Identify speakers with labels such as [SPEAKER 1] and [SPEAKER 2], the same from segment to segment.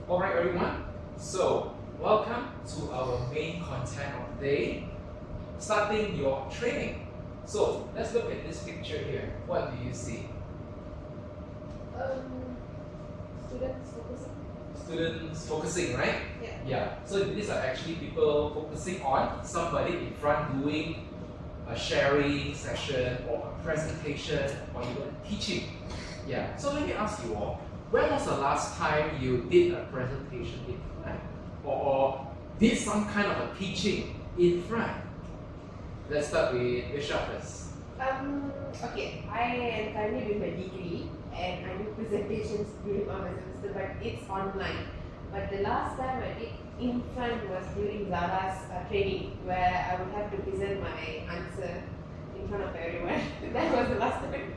[SPEAKER 1] Alright everyone, so welcome to our main content of the day, starting your training. So let's look at this picture here. What do you see?
[SPEAKER 2] Students focusing.
[SPEAKER 1] Students focusing, right?
[SPEAKER 2] Yeah.
[SPEAKER 1] Yeah. So these are actually people focusing on somebody in front doing a sharing session or a presentation or even teaching. Yeah. So let me ask you all, when was the last time you did a presentation in front or did some kind of a teaching in front? Let's start with Isha first.
[SPEAKER 2] Okay, I am currently doing my degree and I do presentations during all my semester, but it's online. But the last time I did in front was during Zara's training, where I would have to present my answer in front of everyone. That was the last time.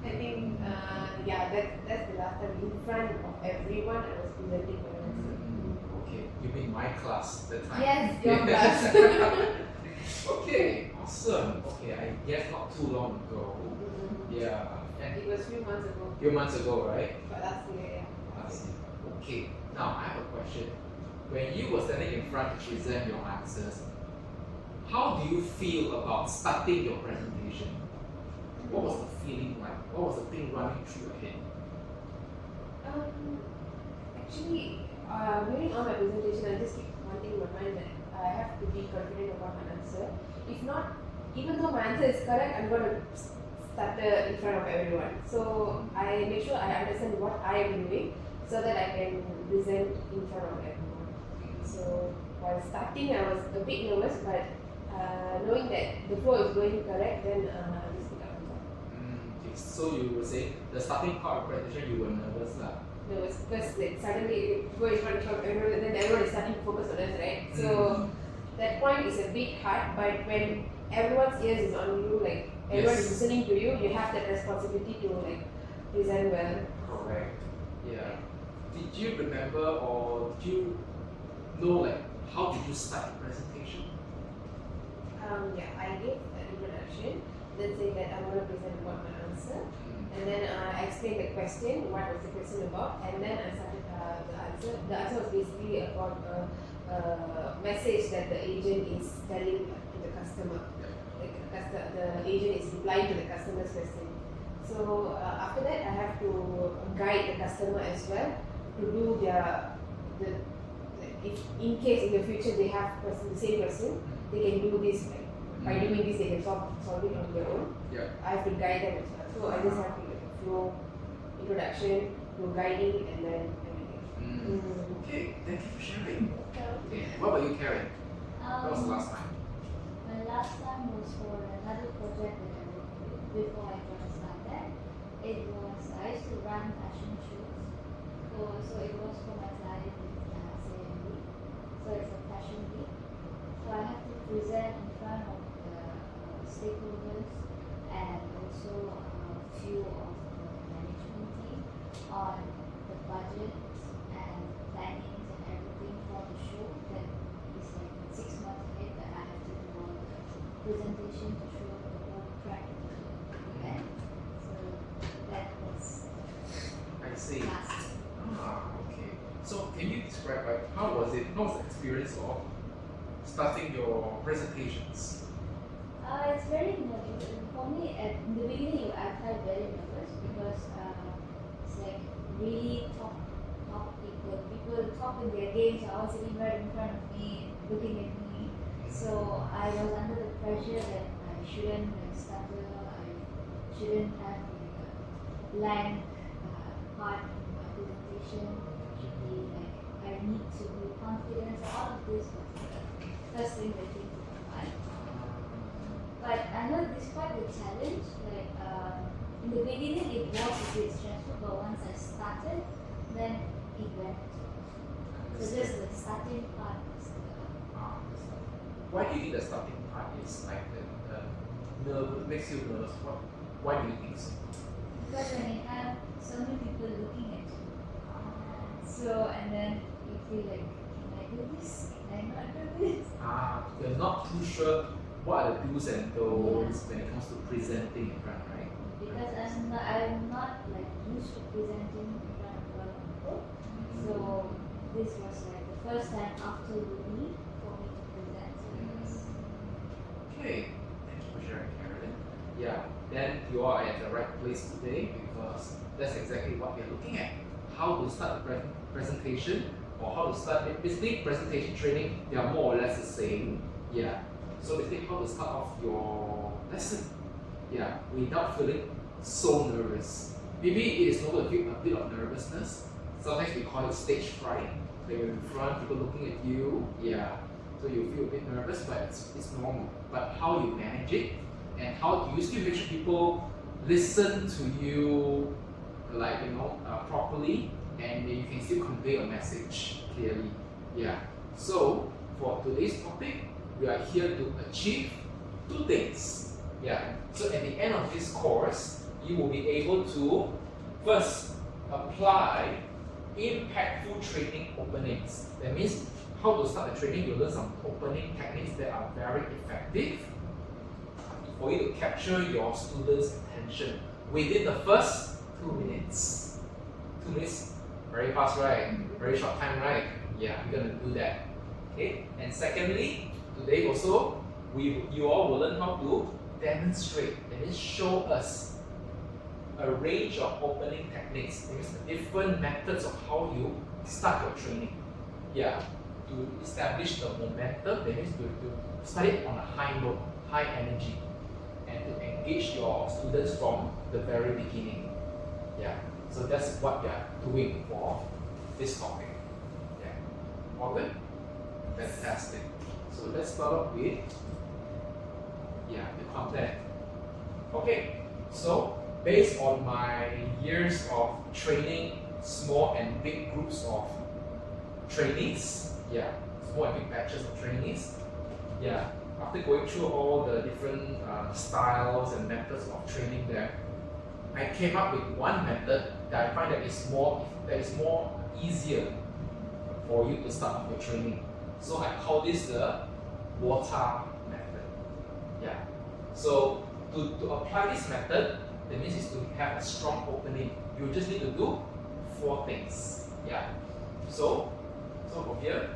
[SPEAKER 2] I think, that's the last time in front of everyone I was presenting my answer.
[SPEAKER 1] Okay, you mean my class that time?
[SPEAKER 2] Yes, your class.
[SPEAKER 1] Okay, awesome. Okay, I guess not too long ago. Yeah. And
[SPEAKER 2] It was few months ago.
[SPEAKER 1] few months ago, right?
[SPEAKER 2] But last year, yeah.
[SPEAKER 1] Last year. Okay, now I have a question. When you were standing in front to present your answers, how do you feel about starting your presentation? What was the feeling like? What was the thing running through your head?
[SPEAKER 2] Actually, during all my presentation, I just keep one thing in my mind that I have to be confident about my answer. If not, even though my answer is correct, I'm going to stutter in front of everyone. So I make sure I understand what I am doing so that I can present in front of everyone. So while starting, I was a bit nervous, but knowing that the flow is going correct, then I just pick up the top.
[SPEAKER 1] Okay, so you were saying the starting part of presentation you were nervous lah.
[SPEAKER 2] Nervous because like suddenly go in front of everyone and then everyone is starting to focus on us, right? So that point is a bit hard, but when everyone's ears is on you, like everyone is listening to you, you have that responsibility to like present well.
[SPEAKER 1] Correct. Yeah. Did you remember or did you know like how did you start the presentation?
[SPEAKER 2] I gave an introduction, then say that I'm going to present about my answer, and then I explained the question, what was the question about, and then I started the answer. The answer was basically about a message that the agent is telling to the customer. Like the agent is replying to the customer's question. So after that, I have to guide the customer as well to do if in case in the future they have the same question, they can do this by doing this they can solve it on their own.
[SPEAKER 1] Yeah.
[SPEAKER 2] I have to guide them as well. So I just have to flow introduction to guiding and then everything.
[SPEAKER 1] Okay, thank you for sharing. Okay. What about you, Karen? When was the last time?
[SPEAKER 3] My last time was for another project that I worked with before I joined Startup. It was, I used to run fashion shows. So it was for my client with CMB. So it's a fashion week. So I have to present in front of the stakeholders and also a few of the management team on the budget and plannings and everything for the show that is like 6 months ahead that I have to do all the presentation to show the whole track of the event. So that was
[SPEAKER 1] I see.
[SPEAKER 3] last year.
[SPEAKER 1] Okay. So can you describe like how was it? How was the experience of starting your presentations?
[SPEAKER 3] It's very nervous. For me, in the beginning, I felt very nervous because it's like really top people. People talk in their games are all sitting right in front of me, looking at me. So I was under the pressure that I shouldn't stutter. I shouldn't have like a blank part in my presentation. Should be like I need to be confident. So all of this was the first thing that came to my mind. But I know despite the challenge, like in the beginning it was a bit stressful, but once I started, then it went. So just the starting part was
[SPEAKER 1] Why do you think the starting part is like the makes you nervous? Why do you think so?
[SPEAKER 3] because when you have so many people looking at you, so and then you feel like, can I do this? Can I not do this?
[SPEAKER 1] You're not too sure what are the do's and don'ts when it comes to presenting in front, right?
[SPEAKER 3] Because I'm not like used to presenting in front of a lot of people. So So this was like the first time after uni for me to present. So
[SPEAKER 1] Okay, thank you for sharing, Carolyn. Yeah, then you are at the right place today because that's exactly what we're looking at. How to start a presentation or how to start it. Basically, presentation training, they are more or less the same. Yeah, so basically how to start off your lesson. Yeah, without feeling so nervous. Maybe it is normal to feel a bit of nervousness. Sometimes we call it stage fright. When you're in front, people looking at you. Yeah, so you feel a bit nervous, but it's normal. But how you manage it and how do you still make sure people listen to you, like properly, and you can still convey a message clearly. Yeah. So for today's topic, we are here to achieve two things. Yeah. So at the end of this course, you will be able to first apply impactful training openings. That means how to start the training, you learn some opening techniques that are very effective for you to capture your students' attention within the first 2 minutes. 2 minutes, very fast, right? Very short time, right? Yeah, we're gonna do that. Okay. And secondly, today also, you all will learn how to demonstrate. That means show us a range of opening techniques. That means different methods of how you start your training. Yeah, to establish the momentum. That means to start it on a high note, high energy, and to engage your students from the very beginning. Yeah, so that's what we are doing for this topic. Yeah, all good? Fantastic. So let's start off with the content. Okay, so based on my years of training small and big groups of trainees, small and big batches of trainees, after going through all the different styles and methods of training there, I came up with one method that I find that is more easier for you to start off your training. So I call this the water method. Yeah. So to apply this method, that means is to have a strong opening. You just need to do 4 things. Yeah. So from here,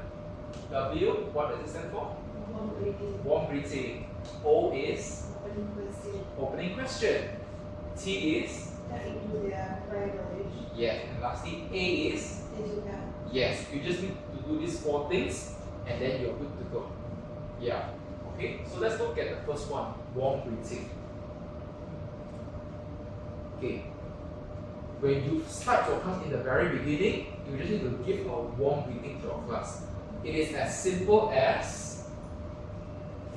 [SPEAKER 1] W, what does it stand for?
[SPEAKER 2] Warm greeting.
[SPEAKER 1] Warm greeting. O is
[SPEAKER 2] Opening question.
[SPEAKER 1] opening question. T is
[SPEAKER 2] Into their prior knowledge.
[SPEAKER 1] yes, and lastly A is
[SPEAKER 2] Agenda.
[SPEAKER 1] yes. You just need to do these 4 things, and then you're good to go. Yeah. Okay. So let's look at the first one, warm greeting. Okay. When you start your class in the very beginning, you just need to give a warm greeting to your class. It is as simple as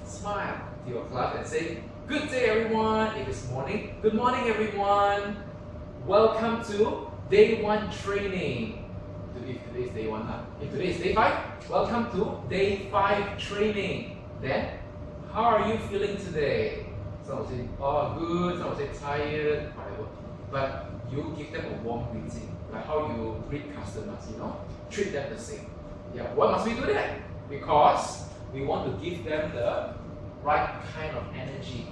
[SPEAKER 1] smile to your class and say, "Good day, everyone." If it's morning, "Good morning, everyone. Welcome to day 1 training." If today is day 1, if today is day 5, welcome to day 5 training. Then, how are you feeling today? Some will say, "Oh, good." Some will say, "Tired," whatever. But you give them a warm greeting, like how you greet customers. Treat them the same. Yeah. Why must we do that? Because we want to give them the right kind of energy.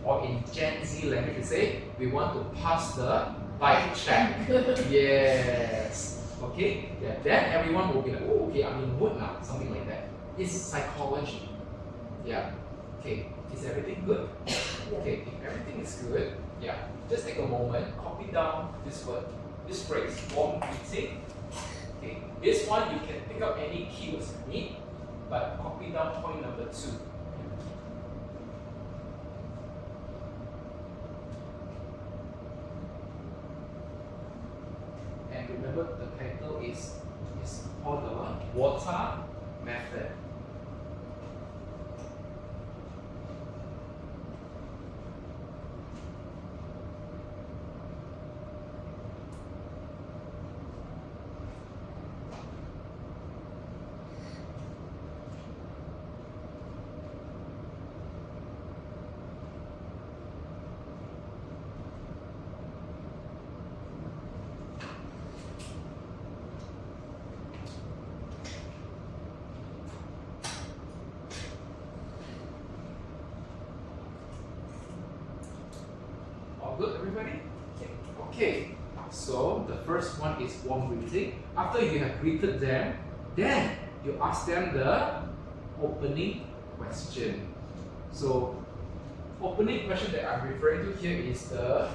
[SPEAKER 1] Or in Gen Z language, we say we want to pass the vibe check. Yes. Okay. Yeah. Then everyone will be like, "Oh, okay, I'm in mood now." Something like that. It's psychology. Yeah. Okay. Is everything good? Okay. If everything is good, just take a moment, copy down this word, this phrase, warm greeting. Okay. This one you can pick up any keywords you need, but copy down point number 2. And remember, the title is called the water method. All good, everybody? Okay. So the first one is warm greeting. After you have greeted them, then you ask them the opening question. So opening question that I'm referring to here is the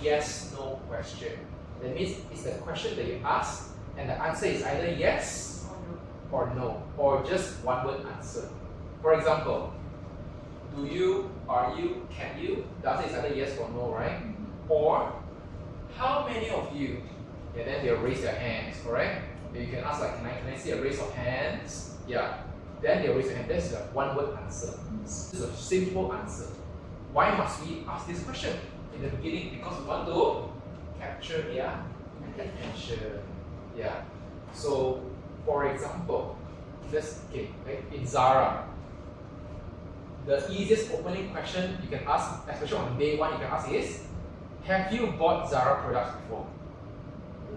[SPEAKER 1] yes/no question. That means it's the question that you ask and the answer is either yes or no, or just one word answer. For example, do you, are you, can you? The answer is either yes or no, right? Or how many of you? Yeah, then they'll raise their hands, correct? You can ask like, can I see a raise of hands? Yeah. Then they'll raise their hand. That's a one word answer. This is a simple answer. Why must we ask this question in the beginning? Because we want to capture their attention. Yeah. So for example, like in Zara, the easiest opening question you can ask, especially on day one, you can ask is, have you bought Zara products before?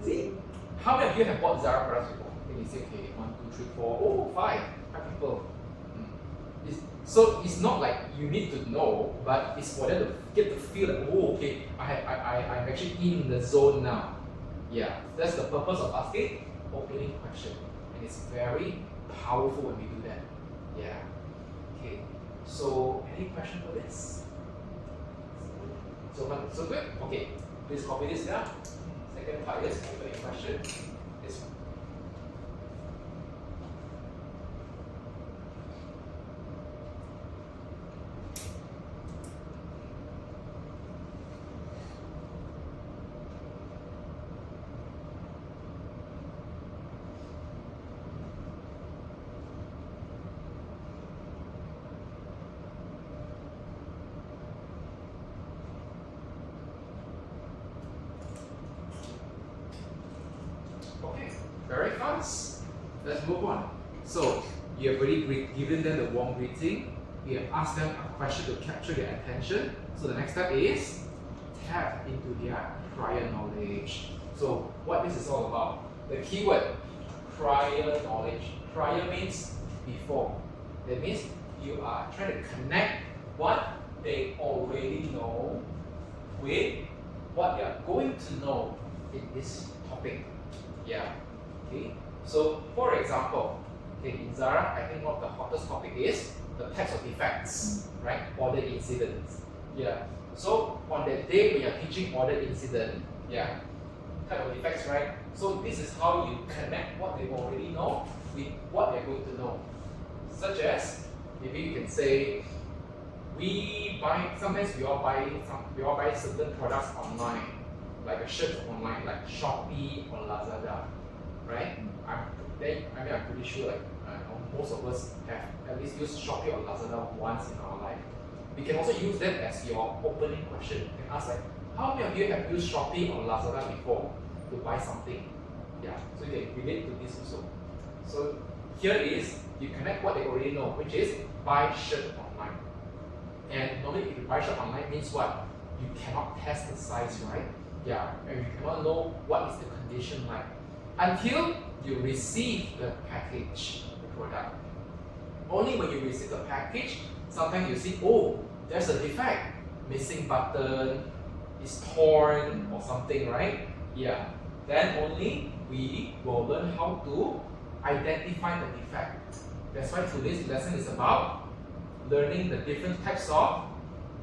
[SPEAKER 1] See? How many of you have bought Zara products before? Then you say, okay, 1, 2, 3, 4, oh, 5 people. So it's not like you need to know, but it's for them to get the feel that, oh, okay, I'm actually in the zone now. Yeah, that's the purpose of asking opening question. And it's very powerful when we do that. Yeah. Okay. So any question for this? So good? Okay. Please copy this down. Second part is opening question. This one. Okay, very fast. Let's move on. So, you have already given them the warm greeting. You have asked them a question to capture their attention. So the next step is tap into their prior knowledge. So what this is all about? The keyword, prior knowledge. Prior means before. That means you are trying to connect what they already know with what they are going to know in this topic. Yeah. Okay. So for example, okay, in Zara, I think one of the hottest topic is the types of defects, right? Order incidents. Yeah. So on that day when you're teaching order incident, yeah, type of defects, right? So this is how you connect what they already know with what they're going to know. Such as maybe you can say, sometimes we all buy certain products online, like a shirt online, like Shopee or Lazada, right? I'm pretty sure like most of us have at least used Shopee or Lazada once in our life. We can also use that as your opening question. You can ask like, how many of you have used Shopee or Lazada before to buy something? Yeah, so you can relate to this also. So here is, you connect what they already know, which is buy shirt online. And normally if you buy shirt online means what? You cannot test the size, right? Yeah, and you cannot know what is the condition like until you receive the package, the product. Only when you receive the package, sometimes you see, oh, there's a defect, missing button, it's torn or something, right? Yeah, then only we will learn how to identify the defect. That's why today's lesson is about learning the different types of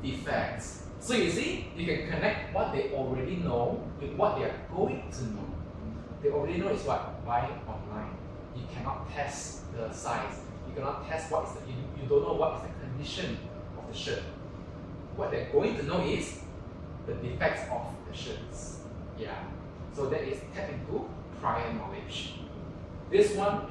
[SPEAKER 1] defects. So you see, you can connect what they already know with what they are going to know. They already know is what? Buying online. You cannot test the size. You cannot test what is the, you don't know what is the condition of the shirt. What they're going to know is the defects of the shirts. Yeah. So that is tap into prior knowledge. This one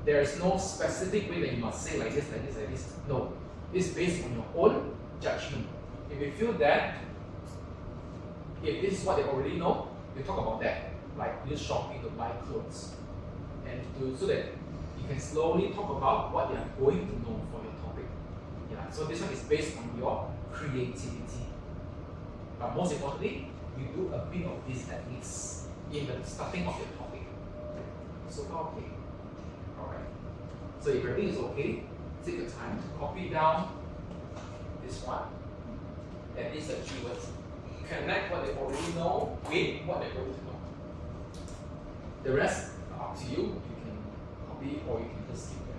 [SPEAKER 1] there is no specific way that you must say like this, like this, like this. No. It's based on your own judgment. If you feel that, if this is what they already know, you talk about that. Like use Shopee to buy clothes. And so that you can slowly talk about what they are going to know for your topic. Yeah. So this one is based on your creativity. But most importantly, you do a bit of this at least in the starting of your topic. So far okay. Alright. So if everything is okay, take your time to copy down this one. And these are keywords. connect what they already know with what they're going to know. The rest are up to you. You can copy or you can just skip them.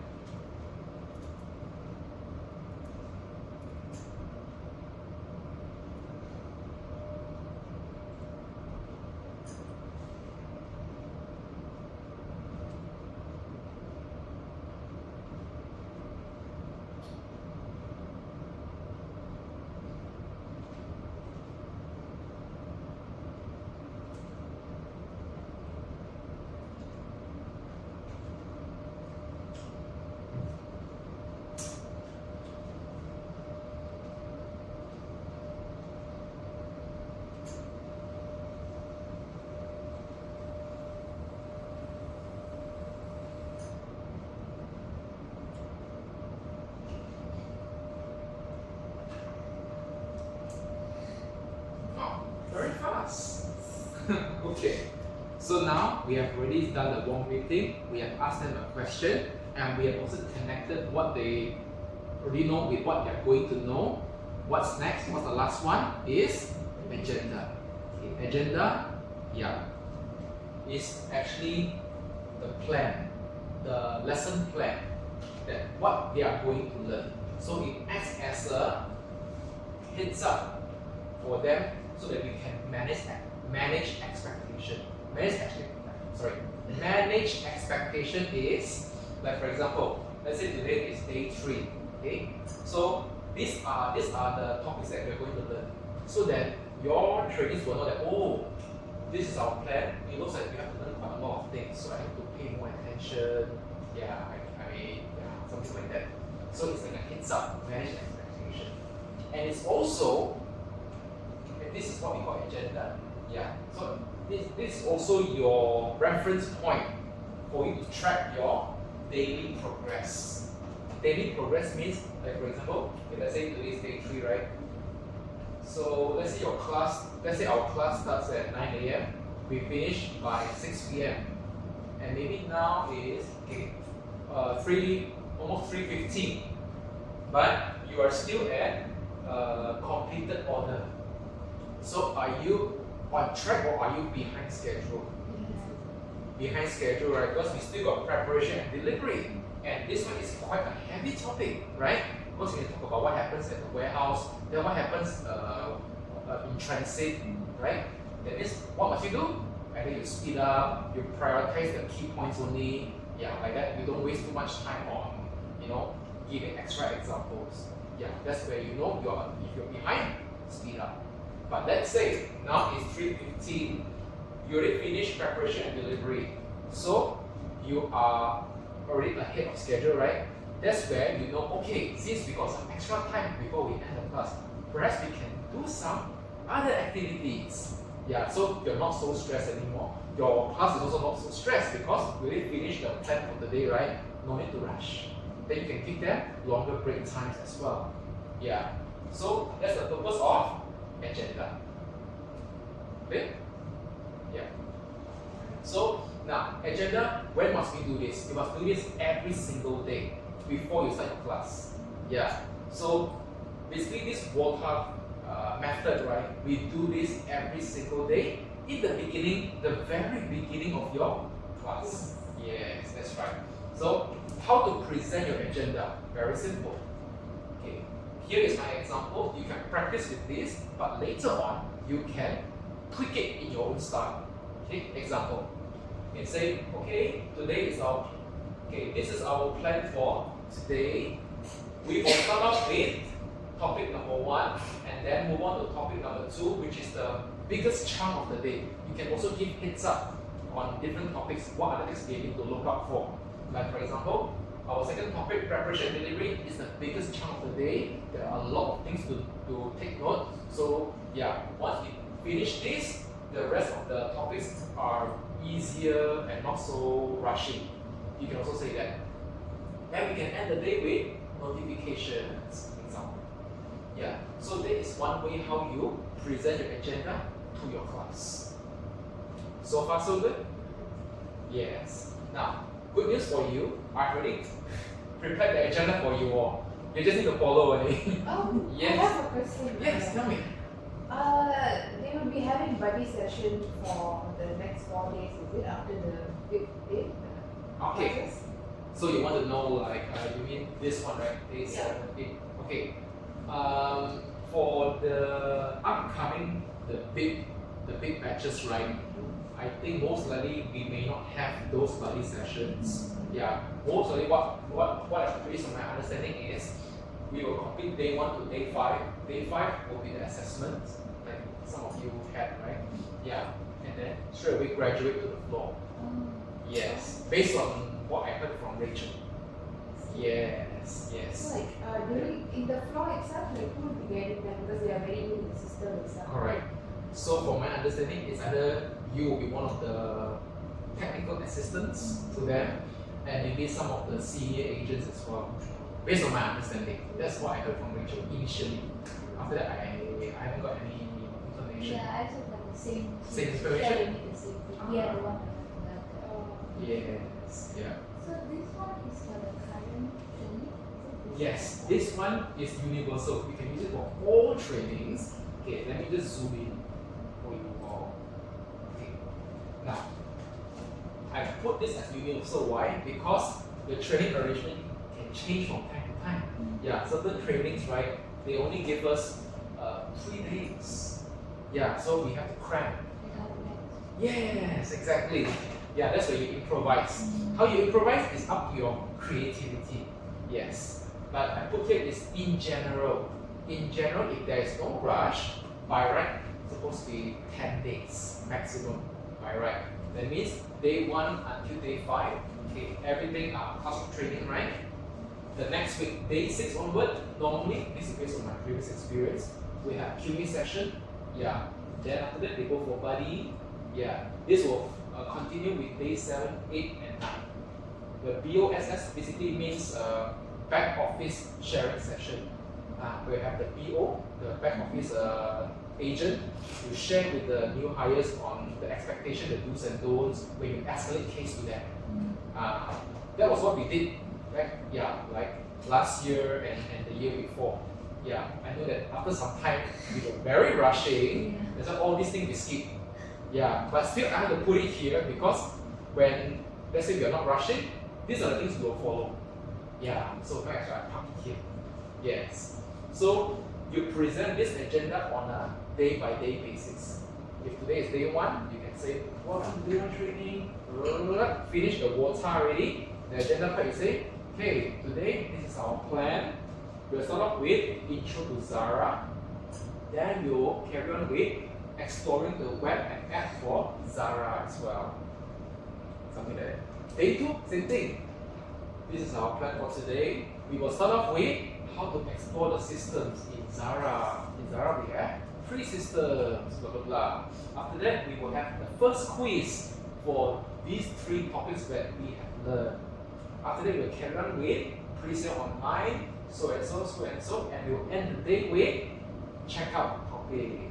[SPEAKER 1] Very fast. Okay. So now we have already done the warm meeting. We have asked them a question, and we have also connected what they already know with what they are going to know. What's next? What's the last one? Is agenda. Okay. Agenda, yeah, is actually the plan, the lesson plan, that what they are going to learn. So it acts as a heads up for them, so that we can manage expectation. Manage expectation is, like for example, let's say today is day 3. Okay, so these are the topics that we're going to learn, so that your trainees will know that, oh, this is our plan. It looks like we have to learn quite a lot of things, so I have to pay more attention. Yeah, something like that. So it's like a heads up, manage expectation, and it's also, this is what we call agenda. Yeah. So this is also your reference point for you to track your daily progress. Daily progress means, like for example, let's say today is day 3, right? So let's say our class starts at 9 a.m. We finish by 6 p.m. And maybe now is almost 3:15. But you are still at completed order. So are you on track or are you behind schedule? Behind schedule, right? Because we still got preparation and delivery. And this one is quite a heavy topic, right? Because we need to talk about what happens at the warehouse, then what happens in transit, right? That is, what must you do? Either you speed up, you prioritize the key points only, yeah, like that. You don't waste too much time on, giving extra examples. Yeah, that's where you know if you're behind, speed up. But let's say now it's 3:15, you already finished preparation and delivery. So you are already ahead of schedule, right? That's where you know, okay, since we got some extra time before we end the class, perhaps we can do some other activities. Yeah, so you're not so stressed anymore. Your class is also not so stressed because you already finished the plan for the day, right? No need to rush. Then you can give them longer break times as well. Yeah, so that's the purpose of agenda. Okay? Yeah. So now, agenda, when must we do this? You must do this every single day before you start your class. Yeah. So basically this WOTA method, right? We do this every single day in the beginning, the very beginning of your class. Yes, that's right. So how to present your agenda? Very simple. Okay. Here is my example. You can practice with this, but later on you can tweak it in your own style. Okay. Example. You can say, okay, this is our plan for today. We will start off with topic number 1 and then move on to topic number 2, which is the biggest chunk of the day. You can also give heads up on different topics, what are the things you need to look out for. Like for example, our second topic, preparation and delivery, is the biggest chunk of the day. There are a lot of things to take note. So yeah, once we finish this, the rest of the topics are easier and not so rushing. You can also say that. And we can end the day with notifications, example. Yeah, so that is one way how you present your agenda to your class. So far so good? Yes. Now, good news for you, I've already prepared the agenda for you all. You just need to follow only.
[SPEAKER 2] Oh,
[SPEAKER 1] Yes.
[SPEAKER 2] I have a question.
[SPEAKER 1] Yes, tell me.
[SPEAKER 2] They will be having buddy session for the next 4 days, is it? After the 5th day?
[SPEAKER 1] Okay.
[SPEAKER 2] Classes?
[SPEAKER 1] So you want to know, like, you mean this one, right? Day 7, 8. Okay. For the upcoming, the big batches, right? I think most likely we may not have those buddy sessions. Yeah. Most likely, based on my understanding is, we will complete day 1 to day 5. Day 5 will be the assessment, like some of you had, right? Yeah. And then straight away graduate to the floor. Yes. Based on what I heard from Rachel. Yes.
[SPEAKER 2] So like during in the floor itself, like who will be guiding them because they are very new in the system itself.
[SPEAKER 1] Correct. So from my understanding, it's either you will be one of the technical assistants to them, and maybe some of the senior agents as well. Based on my understanding, that's what I heard from Rachel initially. After that, I haven't got any information.
[SPEAKER 3] Yeah, I also got the same.
[SPEAKER 1] Same information?
[SPEAKER 3] Yeah, we need the same thing. We are the one that
[SPEAKER 1] Yes. Yeah.
[SPEAKER 3] So this one is for the current training? Is it
[SPEAKER 1] Yes. This one is universal. You can use it for all trainings. Okay. Let me just zoom in for you all. Okay. Now, I put this as universal. Why? Because the training arrangement can change from time to time. Yeah, certain trainings, right? They only give us 3 days. Yeah, so we have to cram. Yes, exactly. Yeah, that's where you improvise. How you improvise is up to your creativity. Yes, but I put here is in general. In general, if there is no rush, by right, it's supposed to be 10 days maximum. By right, that means day 1 until day 5. Okay, everything are classroom training, right? The next week, day 6 onward, normally, this is based on my previous experience, we have QE session, yeah. Then after that, they go for buddy, yeah. This will continue with day 7, 8, and 9. The BOSS basically means back office sharing session. We have the BO, the back office agent, to share with the new hires on the expectation, the do's and don'ts when you escalate case to them. That was what we did. Right? Yeah, like last year and the year before. Yeah, I know that after some time we were very rushing. There's all these things we skip. Yeah, but still I have to put it here because when let's say we are not rushing, these are the things we will follow. Yeah, so that's why I park it here. Yes. So you present this agenda on a day-by-day basis. If today is day 1, you can say, welcome to day 1 training. Finish the water already. The agenda part you say, okay, today this is our plan. We'll start off with intro to Zara. Then we'll carry on with exploring the web and app for Zara as well. Something like that. Day 2, same thing. This is our plan for today. We will start off with how to explore the systems in Zara. In Zara we have 3 systems, blah blah blah. After that, we will have the first quiz for these 3 topics that we have learned. After that, we'll carry on with pre-sale online, so and so, and we'll end the day with checkout topic.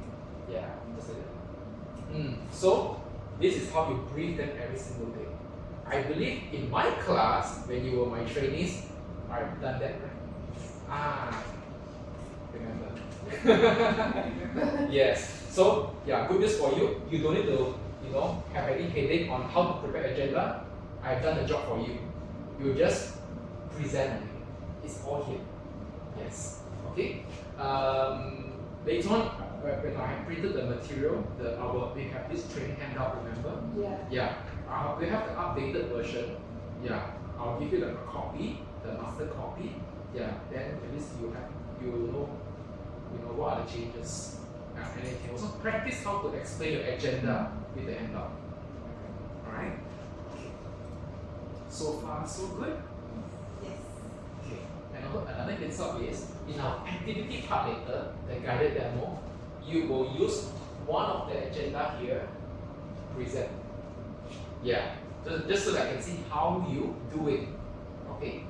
[SPEAKER 1] Yeah, just like that. So, this is how you brief them every single day. I believe in my class, when you were my trainees, I've done that, right? Remember? Yes. So, yeah, good news for you. You don't need to, have any headache on how to prepare agenda. I've done the job for you. You just present it. It's all here. Yes. Okay. Later on, when I have printed the material, we have this training handout. Remember?
[SPEAKER 2] Yeah.
[SPEAKER 1] Yeah. We have the updated version. Yeah. I'll give you the copy, the master copy. Yeah. Then at least you know what are the changes. And you can also practice how to explain your agenda with the handout. Alright? Okay. So far, so good?
[SPEAKER 2] Yes.
[SPEAKER 1] Okay. And also another heads up is, in our activity part later, the guided demo, you will use one of the agenda here to present. Yeah. Just so that I can see how you do it. Okay.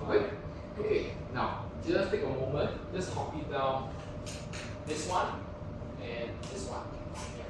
[SPEAKER 1] Good? Okay. Now, just take a moment, just copy down this one and this one. Yeah.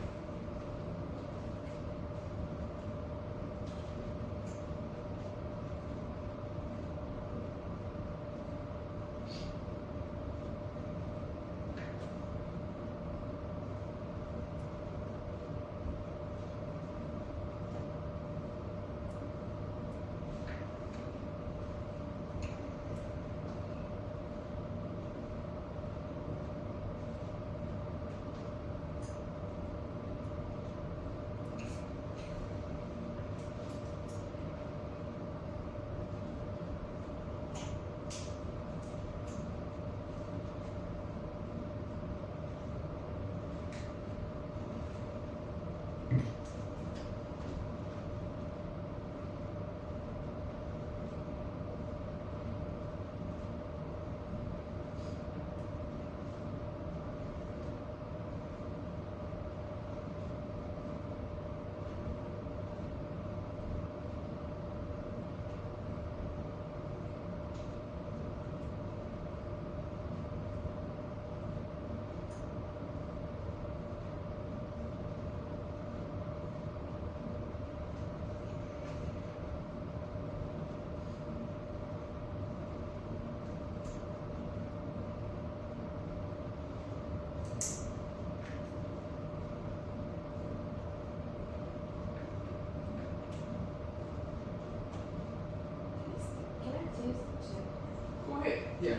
[SPEAKER 1] Yeah.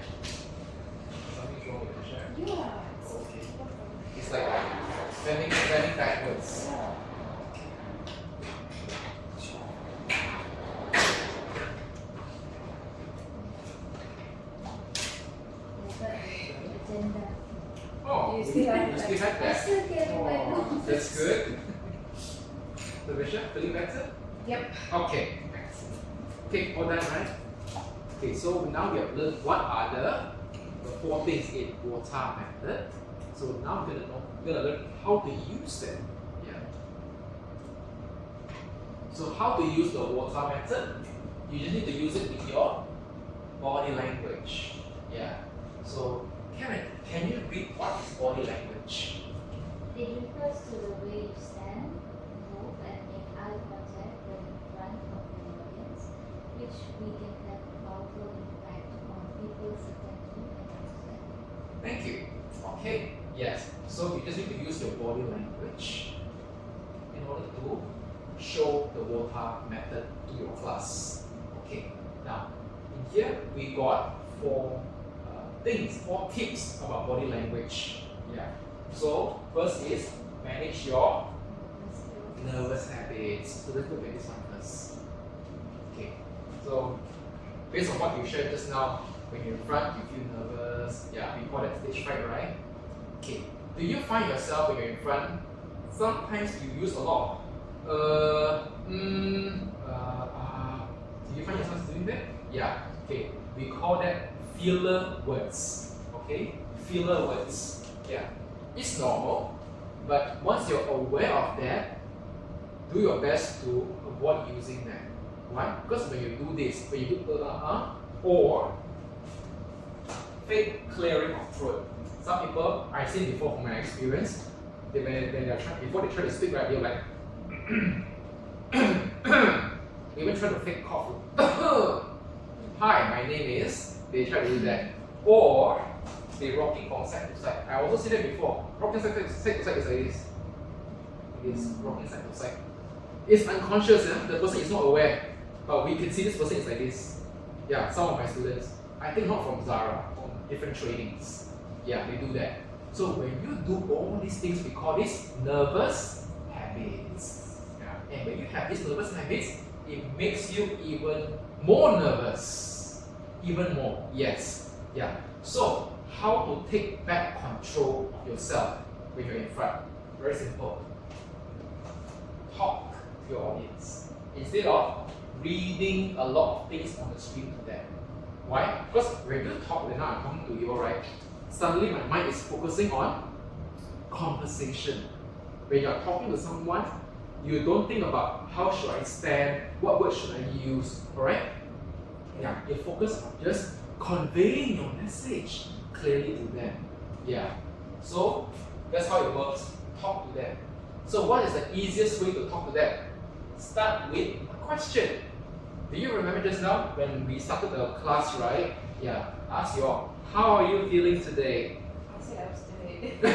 [SPEAKER 1] Something's wrong with the chair.
[SPEAKER 2] Yeah.
[SPEAKER 1] Okay. It's like bending backwards.
[SPEAKER 2] Yeah.
[SPEAKER 3] Agenda.
[SPEAKER 1] Oh,
[SPEAKER 2] You still have
[SPEAKER 1] you still have
[SPEAKER 3] I
[SPEAKER 1] that.
[SPEAKER 3] still carry my
[SPEAKER 1] Oh,
[SPEAKER 3] notes.
[SPEAKER 1] that's good. Tavisha, feeling better?
[SPEAKER 2] Yep.
[SPEAKER 1] Okay. Excellent. Okay, all done, right? Okay, so now we have learned what are the 4 things in WOTA method. So now we're gonna learn how to use them. Yeah. So how to use the WOTA method? You just need to use it with your body language. Yeah. So Karen, can you read what is body language?
[SPEAKER 3] It refers to the way you stand, move, and make eye contact when in front of an audience, which we can have a powerful impact on people's attention and understanding.
[SPEAKER 1] Thank you. Okay. Yes. So you just need to use your body language in order to show the WOTA method to your class. Okay. Now, in here we got 4 things, 4 tips about body language. Yeah. So first is manage your nervous habits. So let's look at this one first. Okay. So based on what you shared just now, when you're in front, you feel nervous. Yeah, we call that stage fright, right? Okay. Do you find yourself when you're in front, sometimes you use a lot of do you find yourself doing that? Yeah. Okay. We call that filler words. Okay? Filler words. Yeah. It's normal, but once you're aware of that, do your best to avoid using that. Why? Because when you do this, when you do or fake clearing of throat. Some people I've seen before from my experience, when they're before they try to speak, right, they're like they even try to fake cough. Hi, my name is. They try to do that. Or they rocking from side to side. I also see that before. Rocking side to side is like this. It is rocking side to side. It's unconscious, the person is not aware. But we can see this person is like this. Yeah, some of my students. I think not from Zara, from different trainings. Yeah, they do that. So when you do all these things, we call this nervous habits. Yeah. And when you have these nervous habits, it makes you even more nervous. Even more, yes. Yeah. So how to take back control of yourself when you're in front? Very simple. Talk to your audience instead of reading a lot of things on the screen to them. Why? Because when you talk, when I'm talking to you, right? Suddenly my mind is focusing on conversation. When you're talking to someone, you don't think about how should I stand, what words should I use, alright? Yeah, you focus on just conveying your message clearly to them. Yeah. So that's how it works. Talk to them. So what is the easiest way to talk to them? Start with a question. Do you remember just now when we started the class, right? Yeah. Ask you all, how are you feeling today?
[SPEAKER 2] I said I was delayed.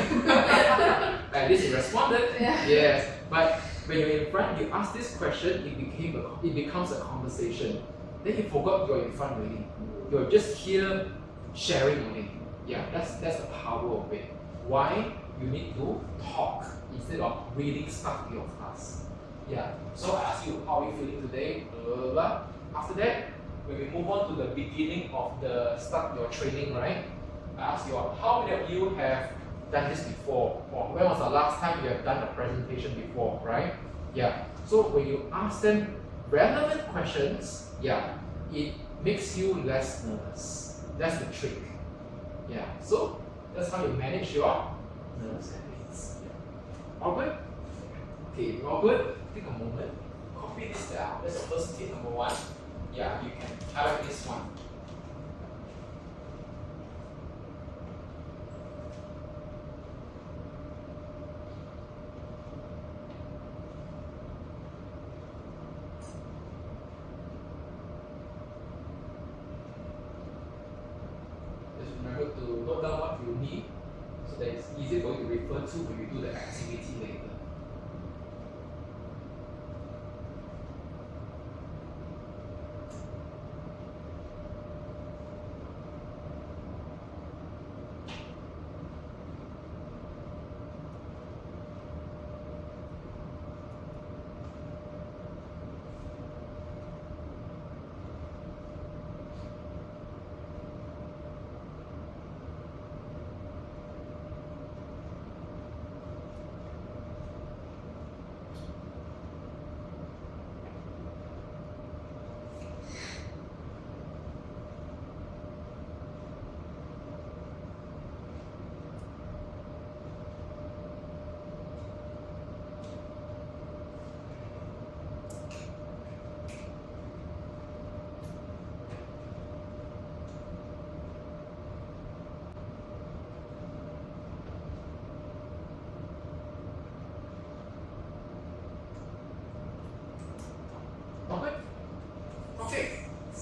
[SPEAKER 1] At least you responded.
[SPEAKER 2] Yeah.
[SPEAKER 1] Yes. But when you're in front, you ask this question, it becomes a conversation. Then you forgot you're in front already. You're just here sharing only. Yeah, that's the power of it. Why you need to talk instead of reading stuff in your class. Yeah. So I ask you, how are you feeling today? Blah, blah, blah. After that, when we move on to the beginning of the start your training, right? I ask you all, how many of you have done this before? Or when was the last time you have done a presentation before, right? Yeah. So when you ask them relevant questions, yeah, it makes you less nervous. That's the trick. Yeah. So that's how you manage your nerves habits. Yeah. All good? Okay, all good? Take a moment. Copy this down. That's the first tip number 1. Yeah, you can highlight this one. Just remember to note down what you need so that it's easy for you to refer to when you do the activity later.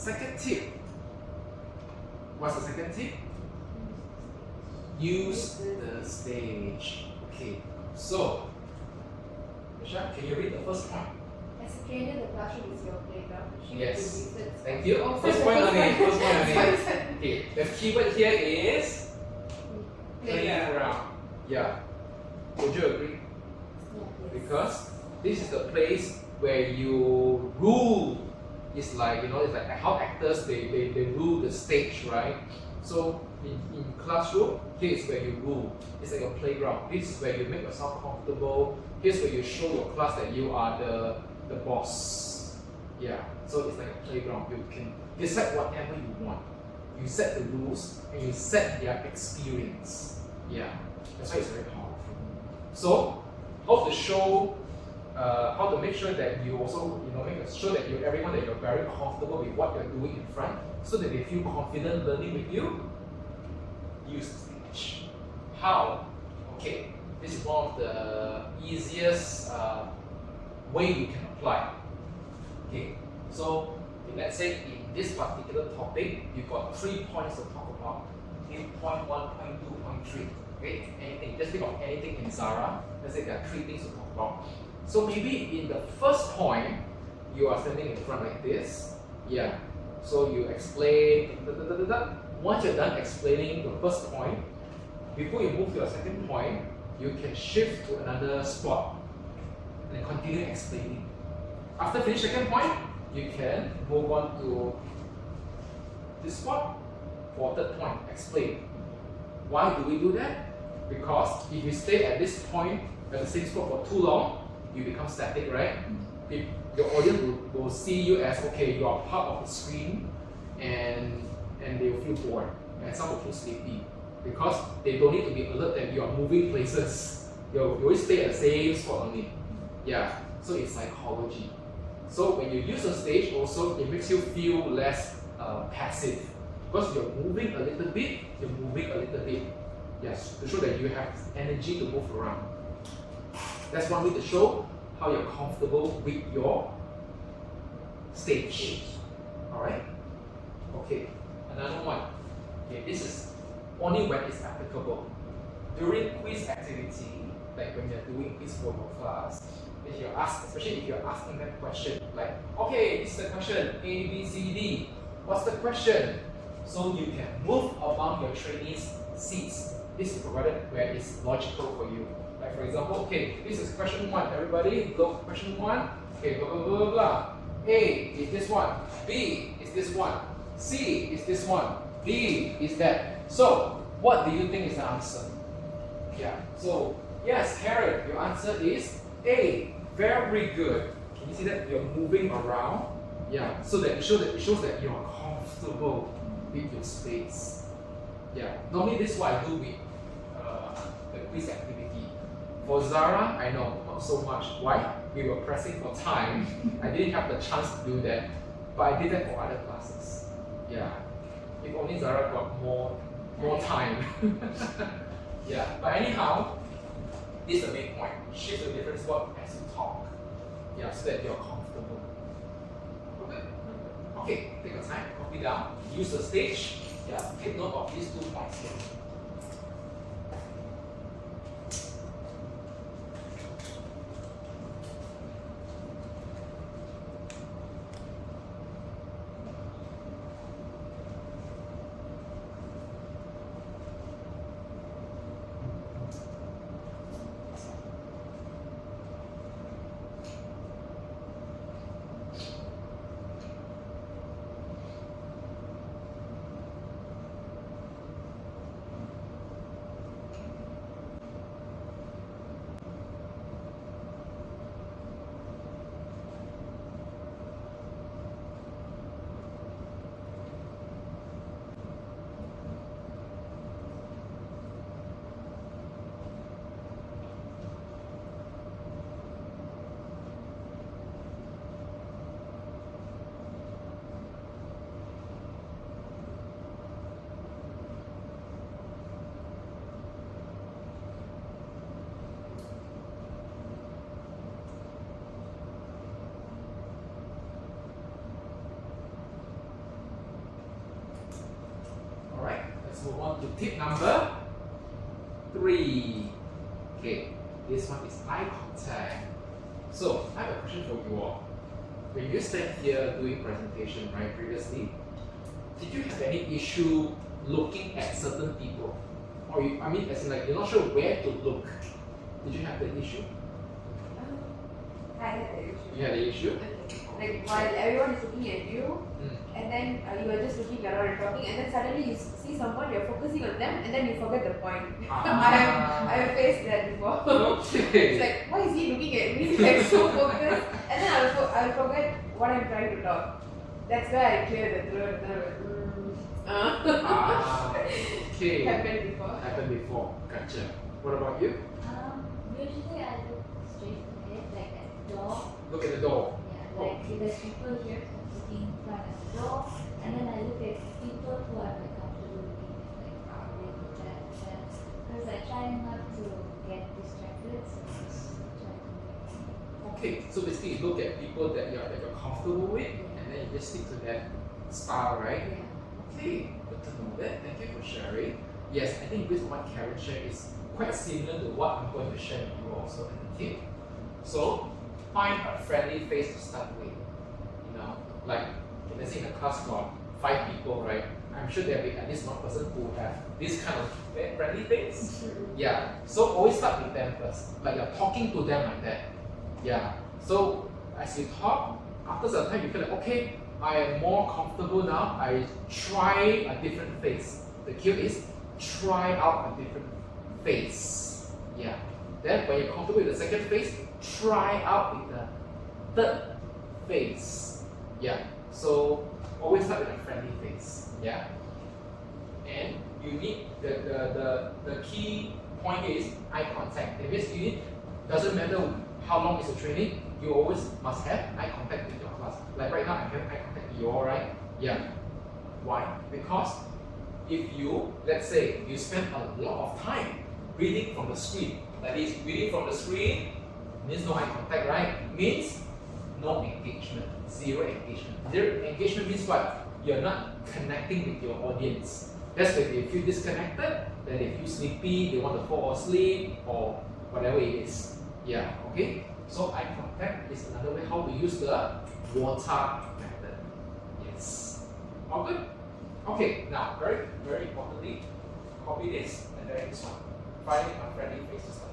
[SPEAKER 1] Second tip. What's the second tip? Use the stage. Okay. So, Michelle, can you read the first point?
[SPEAKER 2] As a trainer, the classroom is your playground.
[SPEAKER 1] Yes. Thank you. First point only. First point only. Okay. The keyword here is playground. Yeah. Would you agree? Because this is the place where you rule. It's like, it's like how actors they rule the stage, right? So in classroom, here is where you rule. It's like a playground. This is where you make yourself comfortable. Here's where you show your class that you are the boss. Yeah. So it's like a playground. You can decide whatever you want. You set the rules and you set their experience. Yeah. That's why it's very powerful. So how to show how to make sure that you also, make sure that everyone that you're very comfortable with what you're doing in front, so that they feel confident learning with you. Use the stage. How? Okay, this is one of the easiest way you can apply. Okay, so let's say in this particular topic, you've got 3 points to talk about. Okay, point 1, point 2, point 3. Okay, anything. Just think of anything in Zara. Let's say there are 3 things to talk about. So maybe in the first point, you are standing in front like this. Yeah. So you explain. Once you're done explaining the first point, before you move to your second point, you can shift to another spot and continue explaining. After finish second point, you can move on to this spot for third point. Explain. Why do we do that? Because if you stay at this point at the same spot for too long, you become static, right? If your audience will see you as, okay, you are part of the screen, and they will feel bored, and some will feel sleepy because they don't need to be alert that you are moving places. You always stay at the same spot only. Yeah, so it's psychology. So when you use the stage, also it makes you feel less passive because you're moving a little bit. Yes, to show that you have energy to move around. That's one way to show how you're comfortable with your stage. Alright? Okay, another one. Okay, this is only when it's applicable. During quiz activity, like when you're doing quiz for your class, if you're asked, especially if you're asking them question, like, okay, this is the question, A, B, C, D. What's the question? So you can move among your trainees' seats. This is provided where it's logical for you. Like for example, okay, this is question 1. Everybody, go question 1. Okay, blah blah blah blah blah. A is this one. B is this one. C is this one. D is that. So, what do you think is the answer? Yeah. So, yes, Karen, your answer is A. Very good. Can you see that you're moving around? Yeah. So that it shows that you're comfortable with your space. Yeah. Normally, this is what I do with the quiz activity. For Zara, I know not so much. Why? We were pressing for time. I didn't have the chance to do that, but I did that for other classes. Yeah. If only Zara got more time. Yeah. But anyhow, this is the main point. Shift to a different spot as you talk. Yeah, so that you're comfortable. Okay. Okay. Take your time. Copy down. Use the stage. Yeah. Take note of these 2 points here. to tip number 3. Okay, this one is eye contact. So I have a question for you all. When you stand here doing presentation, right, previously, did you have any issue looking at certain people? Or I mean, as in like you're not sure where to look. Did you have that issue?
[SPEAKER 2] I had the issue.
[SPEAKER 1] You had the issue?
[SPEAKER 2] Like while everyone is looking at you,
[SPEAKER 1] Mm.
[SPEAKER 2] and then you are just looking around and talking, and then suddenly you see someone, you're focusing on them, and then you forget the point. I have faced that before.
[SPEAKER 1] Okay.
[SPEAKER 2] It's like, why is he looking at me? Like so focused, and then I'll forget what I'm trying to talk. That's where I clear the throat.
[SPEAKER 1] Okay.
[SPEAKER 2] Happened before.
[SPEAKER 1] Happened before. Gotcha. What about you?
[SPEAKER 3] Usually I look straight ahead, like at the door.
[SPEAKER 1] Look at the door.
[SPEAKER 3] Yeah, like if there's people here sitting in front of the door, and then I look at people who are like comfortable looking at like that. Because I try not to get distracted, so just try to.
[SPEAKER 1] Okay, so basically you look at people that you're comfortable with, and then you just stick to that style, right?
[SPEAKER 3] Yeah.
[SPEAKER 1] Okay, good to know that. Thank you for sharing. Yes, I think based on what Karen shared is quite similar to what I'm going to share with you also in the tip. So find a friendly face to start with. You know, like let's say in a class got 5 people, right? I'm sure there'll be at least one person who have this kind of friendly face. Yeah. So always start with them first. Like you're talking to them like that. Yeah. So as you talk, after some time you feel like okay, I am more comfortable now. I try a different face. The cue is try out a different face. Yeah. Then when you're comfortable with the second face, try out with the third face. Yeah. So always start with a friendly face. Yeah. And you need the key point is eye contact. That means you need, doesn't matter how long is the training, you always must have eye contact with your class. Like right now, I have eye contact with you all, right? Yeah. Why? Because if you, let's say, you spend a lot of time reading from the screen, that is, reading from the screen means no eye contact, right? Means no engagement, zero engagement. Zero engagement means what? You're not connecting with your audience. That's when they feel disconnected, then they feel sleepy, they want to fall asleep, or whatever it is. Yeah, okay? So eye contact is another way how to use the water method. Yes. All good? Okay, now very, very importantly, copy this and then this one. Finding a friendly face to start with.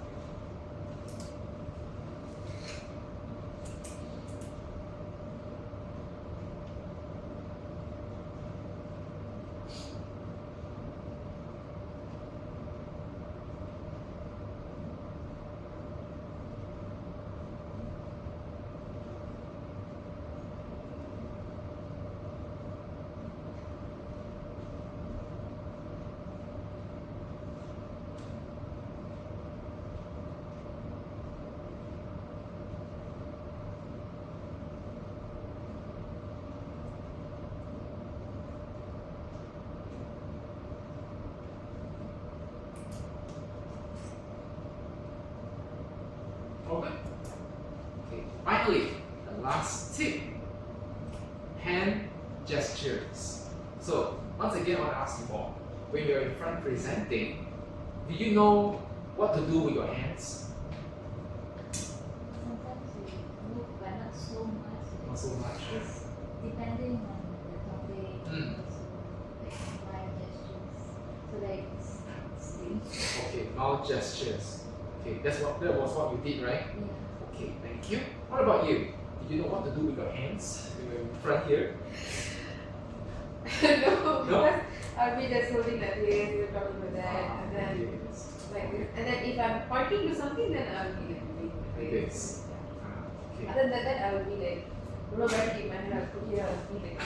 [SPEAKER 1] Okay. Okay. Finally, the last tip. Hand gestures. So once again, I want to ask you all, when you're in front presenting, do you know what to do with your hands?
[SPEAKER 3] Sometimes we move, but not so much.
[SPEAKER 1] Not so much.
[SPEAKER 3] It's depending on the topic, also like my gestures. So like it's
[SPEAKER 1] Okay, mouth gestures. Okay, that was what you did, right?
[SPEAKER 3] yeah.
[SPEAKER 1] Okay, thank you. What about you? Did you know what to do with your hands when you're in front here?
[SPEAKER 2] No, because I'll be just holding that here, you're talking with that, and then
[SPEAKER 1] Yes.
[SPEAKER 2] like this. And then if I'm pointing to something, then I'll be like doing
[SPEAKER 1] Like
[SPEAKER 2] this.
[SPEAKER 1] this. Okay.
[SPEAKER 2] Other than that, I will be like, don't know where to keep my hand, I'll put here, I'll be like,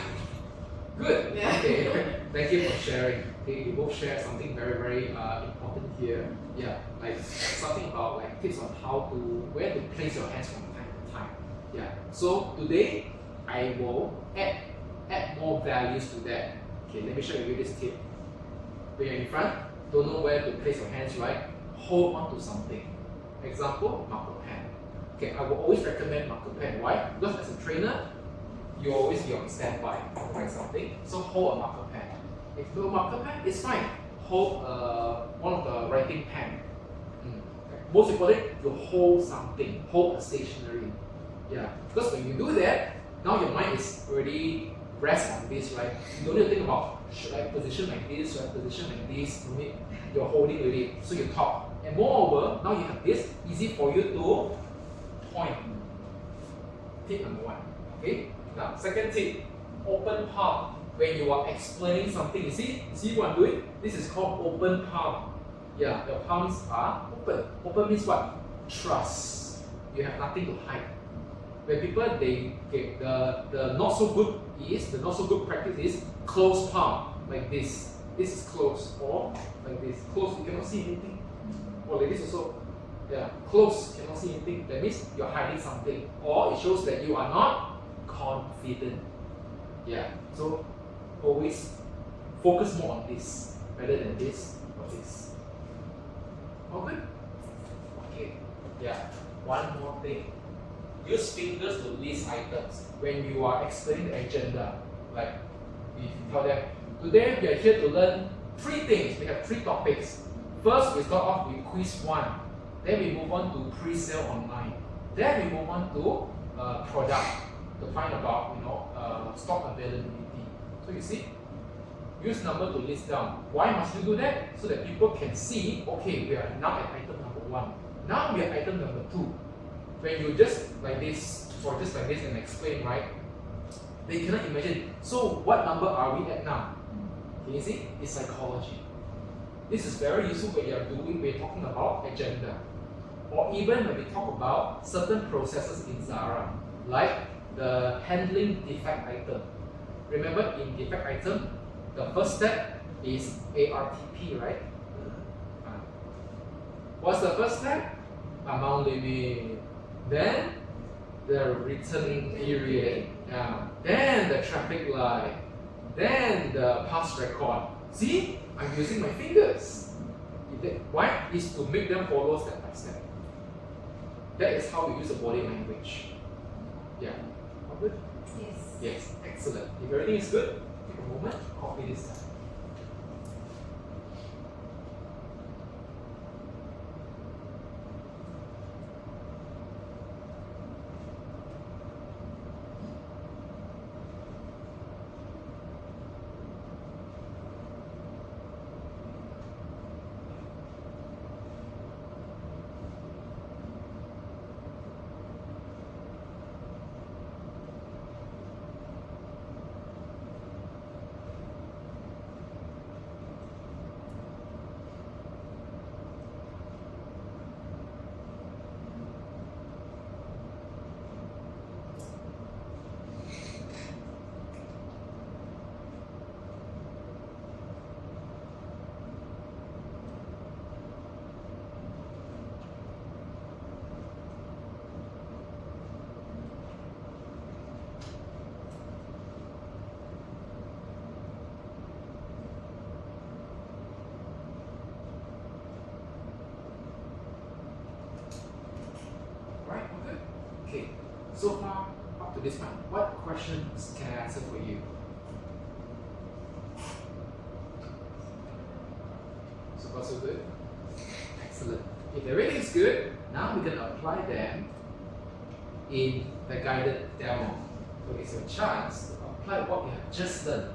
[SPEAKER 1] Good.
[SPEAKER 2] Yeah.
[SPEAKER 1] Okay. Thank you for sharing. Okay, you both share something very, very important here. Yeah, like something about like tips on how to where to place your hands from time to time. Yeah. So today I will add more values to that. Okay, let me show you this tip. When you're in front, don't know where to place your hands, right? Hold on to something. Example, marker pen. Okay, I will always recommend marker pen. Why? Because as a trainer, you always be on standby to write something. So hold a marker pen. If no marker pen, it's fine. hold one of the writing pen. Most important, you hold something, hold a stationery. Yeah, because when you do that, now your mind is already rest on this, right? You don't need to think about, should I position like this, should I position like this? No need. You're holding already, so you talk. And moreover, now you have this, easy for you to point. Tip number one. Okay? Now, second tip, open palm. When you are explaining something, you see what I'm doing? This is called open palm. Yeah, your palms are open. Open means what? Trust. You have nothing to hide. When people the not so good practice is closed palm like this. This is closed, or like this. Closed, you cannot see anything. Or like this also. Yeah, closed, cannot see anything. That means you're hiding something. Or it shows that you are not confident. Yeah. So always focus more on this rather than this or this. Okay? Okay. Yeah. One more thing. Use fingers to list items when you are explaining the agenda. Like, if you tell them, today we are here to learn 3 things. We have 3 topics. First, we start off with quiz 1. Then we move on to pre-sale online. Then we move on to product to find about stock availability. So you see, use number to list down. Why must you do that? So that people can see, okay, we are now at item number 1. Now we are at item number 2. When you just like this, or just like this and explain, right? They cannot imagine. So what number are we at now? Can you see? It's psychology. This is very useful when we're talking about agenda. Or even when we talk about certain processes in Zara, like the handling defect item. Remember, in defect item, the first step is ARTP, right? What's the first step? Amount limit. Then the returning period. Then the traffic light. Then the past record. See, I'm using my fingers. Why? Is to make them follow step by step. That is how we use the body language. Yeah. All good?
[SPEAKER 2] Yes.
[SPEAKER 1] Yes. Excellent. If everything is good, take a moment, copy this down. Okay, so far up to this point, what questions can I answer for you? So far so good? Excellent. If everything is good, now we can apply them in the guided demo. So it's your chance to apply what we have just learned.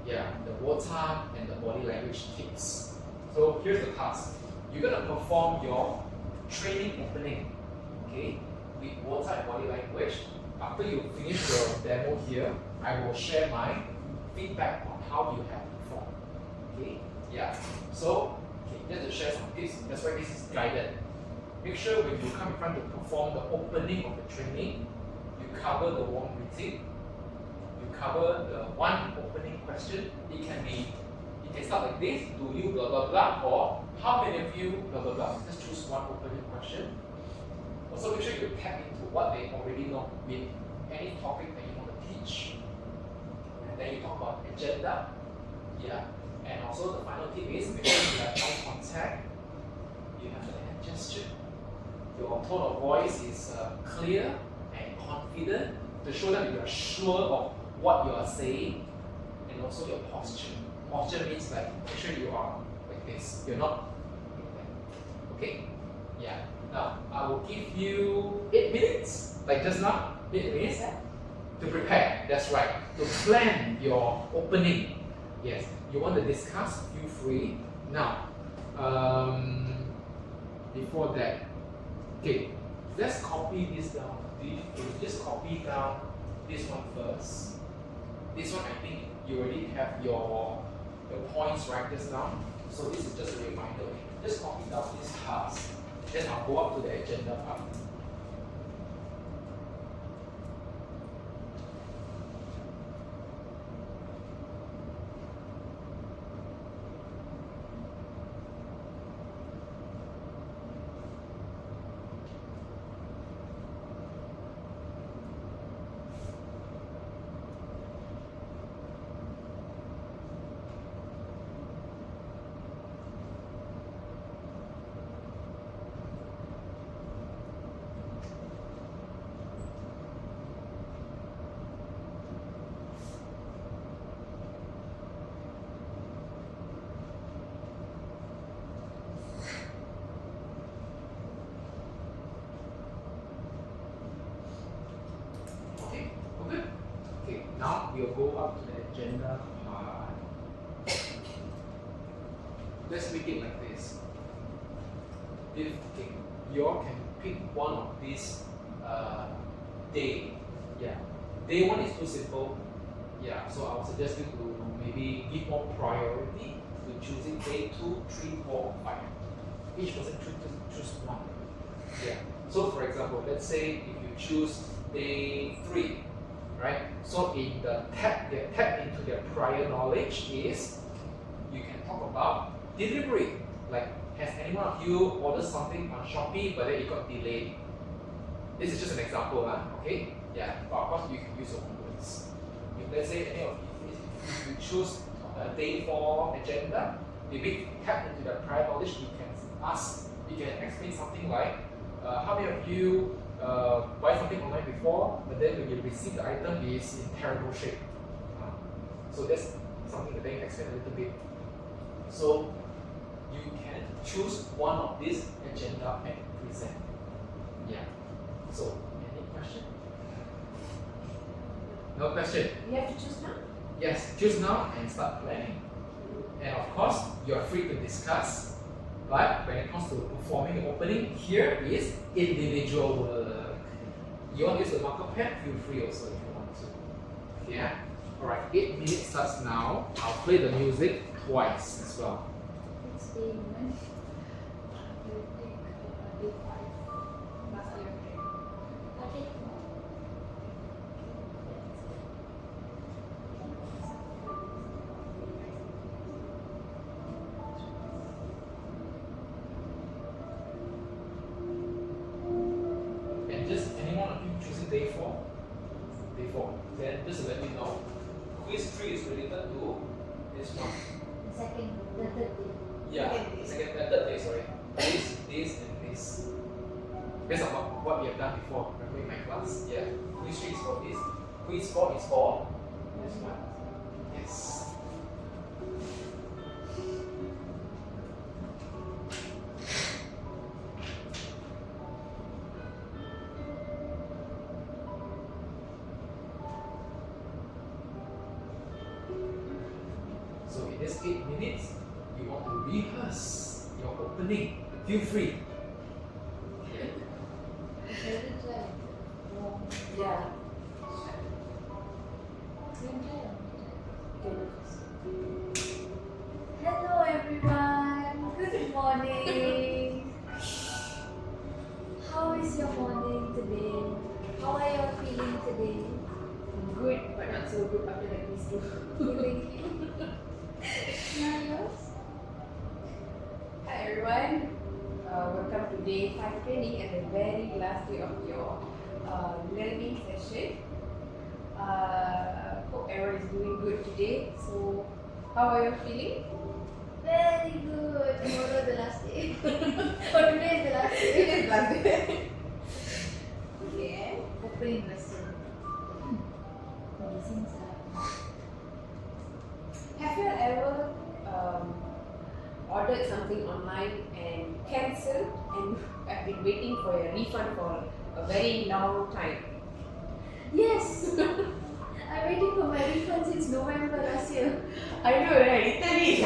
[SPEAKER 1] Yeah, the water and the body language tips. So here's the task. You're going to perform your training opening. Okay? With water and body language. After you finish your demo here, I will share my feedback on how you have performed. Okay? Yeah. So, just to share some tips, that's why this is guided. Make sure when you come in front to perform the opening of the training, you cover the warm greeting, you cover the one opening question. It can start like this, do you blah blah blah, or how many of you blah blah blah. Just choose one opening question. Also make sure you tap into what they already know with any topic that you want to teach. And then you talk about agenda. Yeah. And also the final tip is make sure you have eye contact, you have the hand gesture, your tone of voice is clear and confident to show that you are sure of what you are saying, and also your posture. Posture means like make sure you are like like this. You're not. Okay? Yeah. Now, I will give you 8 minutes, like just now, 8 minutes to prepare. That's right. To plan your opening. Yes. You want to discuss, feel free. Now, before that, okay, let's copy this down. Just copy down this one first. This one, I think you already have your points right just now. So this is just a reminder. Just copy down this task. Then I'll go up to the agenda part. Now we'll go up to the agenda part. Let's make it like this. If you all can pick one of these day. Yeah. Day 1 is too simple. Yeah, so I would suggest you to maybe give more priority to choosing day 2, 3, 4, 5. Each person choose one. Yeah. So for example, let's say if you choose day 3, right? So in the tab into their prior knowledge is you can talk about delivery. Like, has any one of you ordered something on Shopee but then it got delayed? This is just an example, okay? Yeah, but of course you can use your own words. If let's say any of you, if you choose day 4 agenda, maybe tap into the prior knowledge, you can explain something like, how many of you buy something online before, but then when you receive the item is in terrible shape. So that's something that they explain a little bit. So you can choose one of these agenda and present. Yeah. So any question? No question.
[SPEAKER 2] You have to choose now?
[SPEAKER 1] Yes, choose now and start planning. And of course, you're free to discuss. But when it comes to performing the opening, here is individual work. You want to use the marker pen? Feel free also if you want to. Yeah? Alright, 8 minutes starts now. I'll play the music twice as well.
[SPEAKER 3] It's day 1. We'll take day 5.
[SPEAKER 2] Last year.
[SPEAKER 3] Okay.
[SPEAKER 1] And just any one of you choosing day 4? Day 4. Then just let me know. Quiz 3 is related to this one.
[SPEAKER 3] The third day.
[SPEAKER 1] Yeah, third day, sorry. This, and this. Based on what we have done before, remember in my class? Yeah. Quiz 3 is for this. Quiz 4 is for this one. Yes. So in this 8 minutes, you want to rehearse your opening. Feel free.
[SPEAKER 3] It's already 12. Oh.
[SPEAKER 2] Yeah.
[SPEAKER 3] Hello everyone. Good morning. How is your morning today? How are you feeling today?
[SPEAKER 2] Good, but not so good after that quiz too.
[SPEAKER 3] Feeling now yours?
[SPEAKER 2] Hi everyone. Welcome to day 5 training and the very last day of your learning session. Hope everyone is doing good today. So, how are you feeling?
[SPEAKER 3] Very good. Tomorrow the last day. Or today is the last day.
[SPEAKER 2] It is last day.
[SPEAKER 3] Yeah. Hopefully interesting. Amazing stuff.
[SPEAKER 2] Have you ever ordered ordered something online and cancelled, and I've been waiting for a refund for a very long time.
[SPEAKER 3] Yes! I'm waiting for my refund since November last year.
[SPEAKER 2] I know, right? Italy.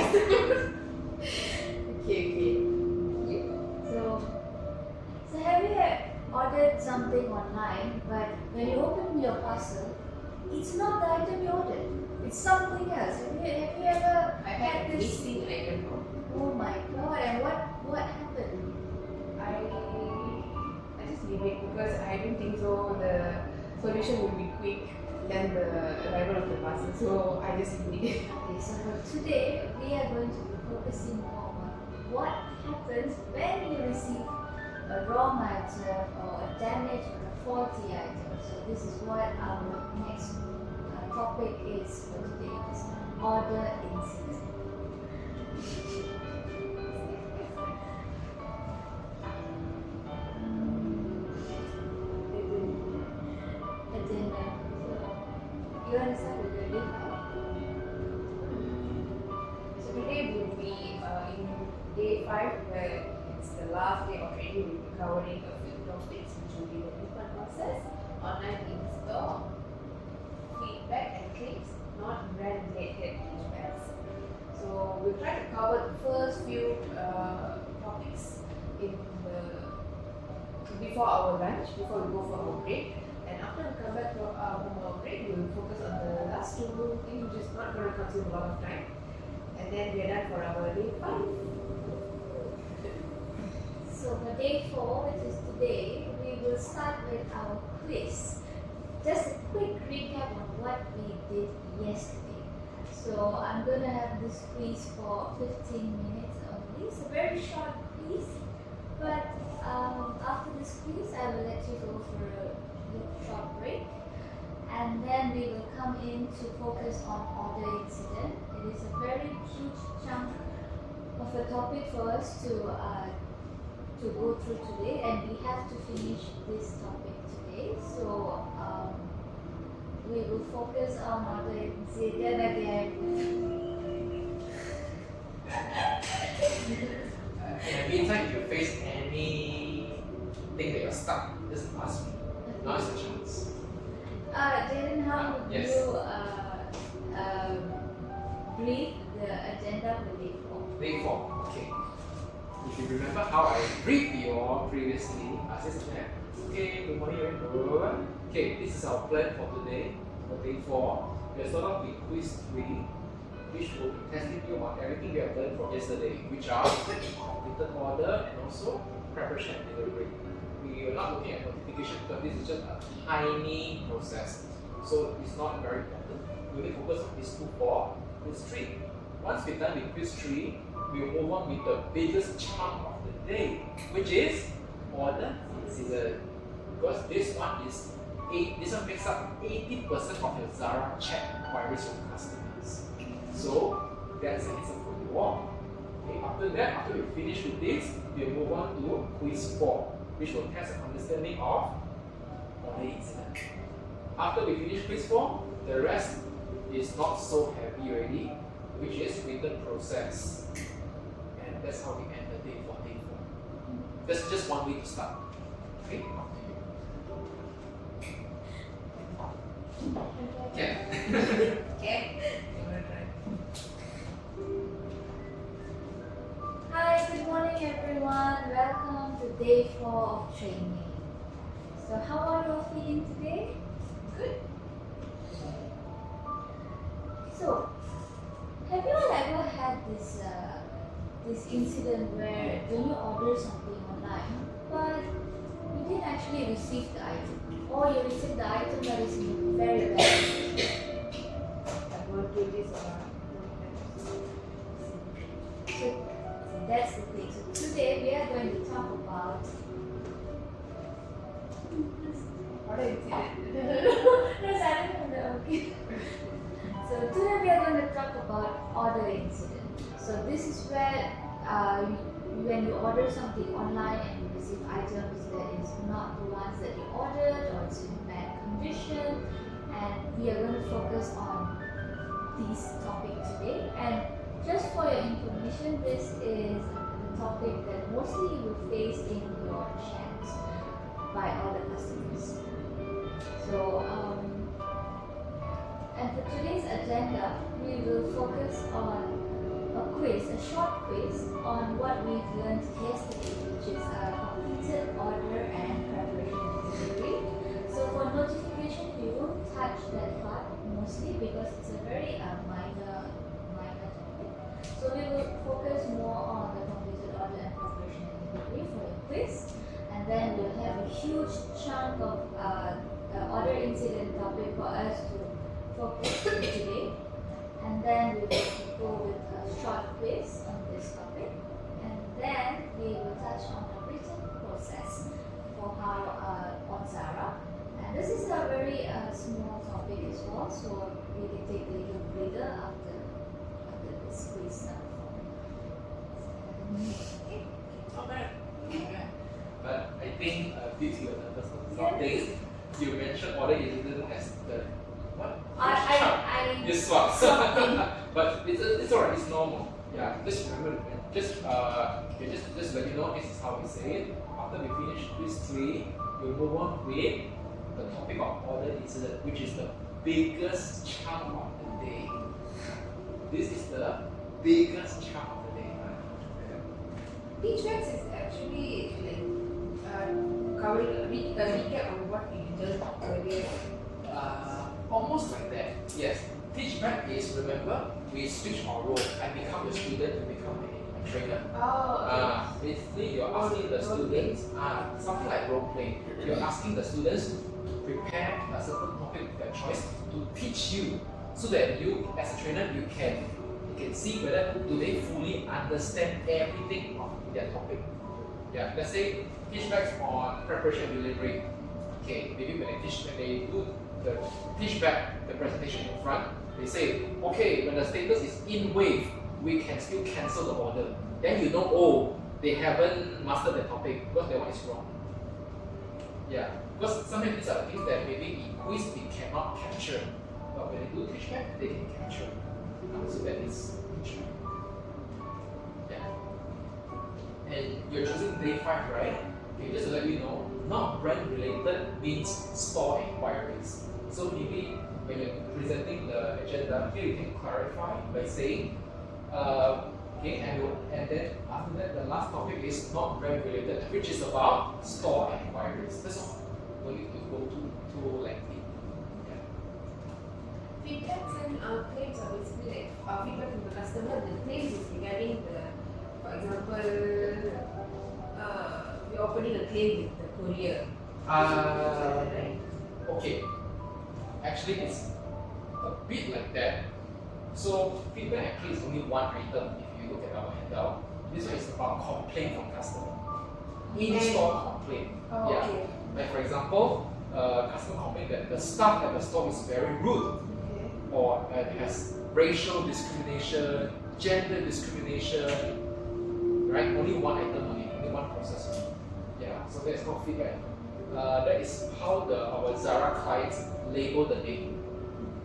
[SPEAKER 2] Okay.
[SPEAKER 3] So have you ordered something online, but when you open your parcel, it's not the item you ordered. It's something else. Have you ever
[SPEAKER 2] I had a
[SPEAKER 3] this?
[SPEAKER 2] missing item.
[SPEAKER 3] Oh my god! And what happened?
[SPEAKER 2] I just leave it because I don't think so the solution will be quick than the arrival of the parcel. So I just leave it.
[SPEAKER 3] Okay, so for today we are going to be focusing more on what happens when you receive a wrong item or a damaged or a faulty item. So this is what our next topic is for today. Is order incident. Agenda. So you want to start with the day 5?
[SPEAKER 2] So today will be in day 5 where it's the last day of training. We'll be covering a few topics which will be the refund process, online in-store, feedback and claims, not brand related feedbacks. So we'll try to cover the first few topics in the before our lunch, before we go for our break. And after we come back from our break, we will focus on the last two things, which is not going to consume a lot of time. And then we are done for our day 5.
[SPEAKER 3] So for day 4, which is today, we will start with our quiz. Just a quick recap on what we did yesterday. So I'm going to have this quiz for 15 minutes only. It's a very short quiz, but after this quiz, I will let you go for a little short break. And then we will come in to focus on order incident. It is a very huge chunk of a topic for us to go through today, and we have to finish this topic today. So we will focus on order incident again.
[SPEAKER 1] In the meantime, if you face anything that you're stuck, just ask me. Now is the chance.
[SPEAKER 3] Jaden, how would
[SPEAKER 1] Yes.
[SPEAKER 3] you brief the agenda for day 4?
[SPEAKER 1] Day 4, okay. If you remember how I briefed you all previously, ask this again. Okay, good morning everyone. Okay, this is our plan for today, for day 4. We'll start off with quiz 3, which will be testing you on everything we have learned from yesterday, which are completed order and also preparation and delivery. We are not looking at notification because this is just a tiny process, so it's not very important. We only focus on these 2 for quiz 3. Once we're done with quiz 3, we'll move on with the biggest chunk of the day, which is order incident. Because this one makes up 80% of your Zara chat inquiries from customers. So that's the answer for you all. Okay, after that, after we finish with this, we'll move on to quiz 4, which will test an understanding of order incident. After we finish quiz 4, the rest is not so heavy already, which is written process. And that's how we end the day 4. That's just one way to start. Okay, up to you. Yeah.
[SPEAKER 2] Okay? You want to try?
[SPEAKER 3] Hi, good morning everyone. Welcome to day 4 of training. So how are you all feeling today?
[SPEAKER 2] Good.
[SPEAKER 3] So, have you all ever had this incident where when you order something online, but you didn't actually receive the item, or you received the item that is in very bad condition?
[SPEAKER 2] I'm going to do this
[SPEAKER 3] So that's the thing. So today we are going to talk about
[SPEAKER 2] order incident.
[SPEAKER 3] Yes, I don't know. Okay. So today we are going to talk about order incident. So this is where when you order something online and you receive items that is not the ones that you ordered, or it's in bad condition, and we are going to focus on this topic today. And Just for your information, this is the topic that mostly you will face in your chats by all the customers. So, and for today's agenda, we will focus on a short quiz on what we've learned yesterday, which is completed order and preparation and delivery. So for notification, we won't touch that part mostly because it's a very minor topic. So we will focus more on the completed order and preparation and delivery for the quiz, and then we'll have a huge chunk of order incident topic for us to focus on today, and then we will go with a short quiz on this topic, and then we will touch on the written process for how on Zara. And this is a very small topic as well, so we can take a little breather after this quiz now.
[SPEAKER 1] Not bad. But I think due to your nervousness, something you mentioned order incident as the what?
[SPEAKER 3] I
[SPEAKER 1] You swap.
[SPEAKER 3] something.
[SPEAKER 1] But it's alright. It's normal. Yeah. Just remember, just let you know this is how we say it. After we finish quiz 3, we'll move on with the topic of order incident, which is the biggest chunk of the day. This is the biggest chunk of the day.
[SPEAKER 2] Teachbacks is actually like covering a recap on what we learned earlier.
[SPEAKER 1] Almost like that. Yes. Teach back is, remember, we switch our role. I become a student, you become a trainer.
[SPEAKER 2] Oh, okay.
[SPEAKER 1] Basically, you're asking the students, something like role playing. You're asking the students to prepare a certain topic of their choice to teach you, so that you, as a trainer, you can see whether do they fully understand everything of their topic. Yeah. Let's say teach backs on preparation and delivery. Okay. Maybe when they do the teach back the presentation in front, they say, okay, when the status is in wave, we can still cancel the order. Then you know, oh, they haven't mastered the topic because that one is wrong. Yeah, because sometimes these are things that maybe in quiz we cannot capture, but when they do teach back, they can capture. So that is teach back. Yeah. And you're choosing day 5, right? Okay, just to let you know, not brand related means store inquiries. So maybe when you're presenting the agenda, here you can clarify by saying, okay, and then after that, the last topic is not brand related, which is about store inquiries. That's all. No need to go too lengthy. Yeah.
[SPEAKER 2] Feedbacks and claims are basically like feedback from the customer. The claims is regarding for example, we're opening a claim with the courier. Right?
[SPEAKER 1] Okay. Actually, it's a bit like that. So feedback actually is only one item if you look at our handout. This one is about complaint from customer. In-store complaint.
[SPEAKER 2] Oh,
[SPEAKER 1] Yeah.
[SPEAKER 2] okay.
[SPEAKER 1] Like for example, customer complaint that the staff at the store is very rude,
[SPEAKER 2] Okay.
[SPEAKER 1] or it has racial discrimination, gender discrimination. Right? Only one item only one process. Yeah. So that's called feedback. That is how our Zara clients label the name.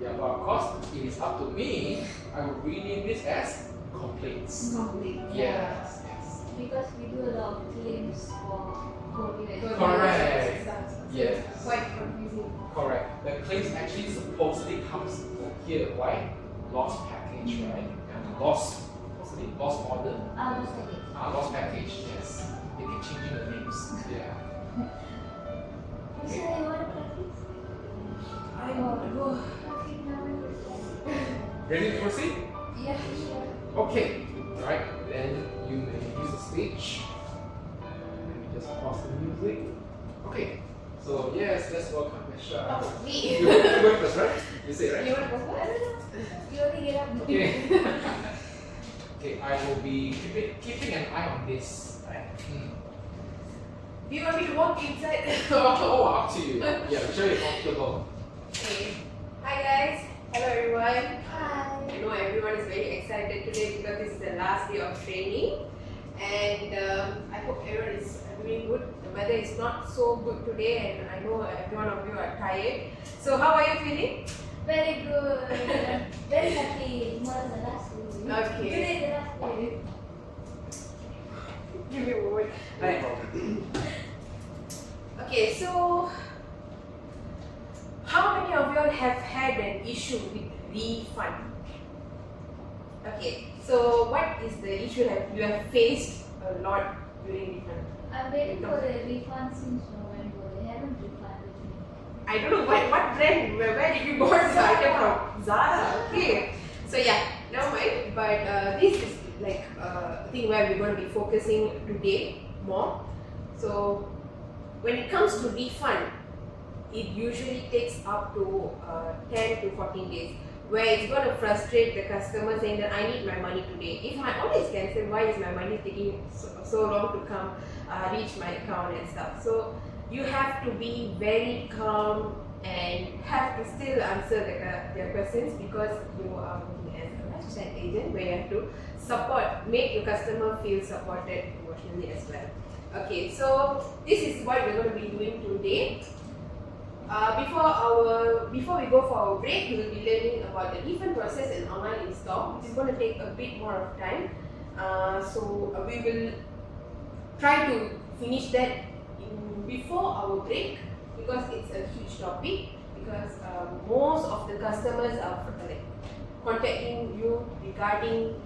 [SPEAKER 1] Yeah, but of course, it is up to me. I will rename this as complaints.
[SPEAKER 2] Complaint.
[SPEAKER 1] Yes, yes.
[SPEAKER 3] Because we do a lot of claims for COVID.
[SPEAKER 1] Correct. Yes.
[SPEAKER 2] Quite confusing.
[SPEAKER 1] Correct. The claims actually supposedly comes here. Why? Lost package, right? And lost order. Lost package. Yes. They keep changing the names. Yeah.
[SPEAKER 3] You say you want to practice?
[SPEAKER 2] I want to go.
[SPEAKER 3] Okay, now we
[SPEAKER 1] Ready to proceed?
[SPEAKER 2] Yeah, sure.
[SPEAKER 1] Okay. Alright. Then you may use the speech. Let me just pause the music. Okay. So yes, let's welcome Misha.
[SPEAKER 2] Oh, me.
[SPEAKER 1] You go first, right? You say right?
[SPEAKER 2] You want to go first? I don't know. You only get up.
[SPEAKER 1] Okay. Okay, I will be keeping an eye on this. Right?
[SPEAKER 2] Do you want me to walk inside?
[SPEAKER 1] Oh, up to you. Yeah, make sure you're comfortable.
[SPEAKER 2] Okay. Hi guys. Hello everyone.
[SPEAKER 3] Hi.
[SPEAKER 2] I know everyone is very excited today because this is the last day of training, and I hope everyone is doing good. The weather is not so good today, and I know every one of you are tired. So how are you feeling?
[SPEAKER 3] Very good. Very happy. Tomorrow's the last day.
[SPEAKER 2] Okay.
[SPEAKER 3] Today is the last day.
[SPEAKER 2] Give me a moment. Alright. Okay, so how many of you all have had an issue with refund? Okay, so what is the issue that you have faced a lot during refund?
[SPEAKER 3] I'm waiting for the refund since November. They haven't refunded me.
[SPEAKER 2] I don't know what brand, where did you bought the item from? Zara. Okay. So yeah, never mind. But this is like a thing where we're going to be focusing today more. So when it comes to refund, it usually takes up to 10 to 14 days, where it's going to frustrate the customer saying that I need my money today. If my order is cancelled, why is my money taking so long to come reach my account and stuff? So you have to be very calm and have to still answer their questions, because you are working as a lifestyle agent where you have to make your customer feel supported emotionally as well. Okay, so this is what we're going to be doing today. Before we go for our break, we will be learning about the refund process and online install, which is going to take a bit more of time. So we will try to finish that before our break, because it's a huge topic. Because most of the customers are contacting you regarding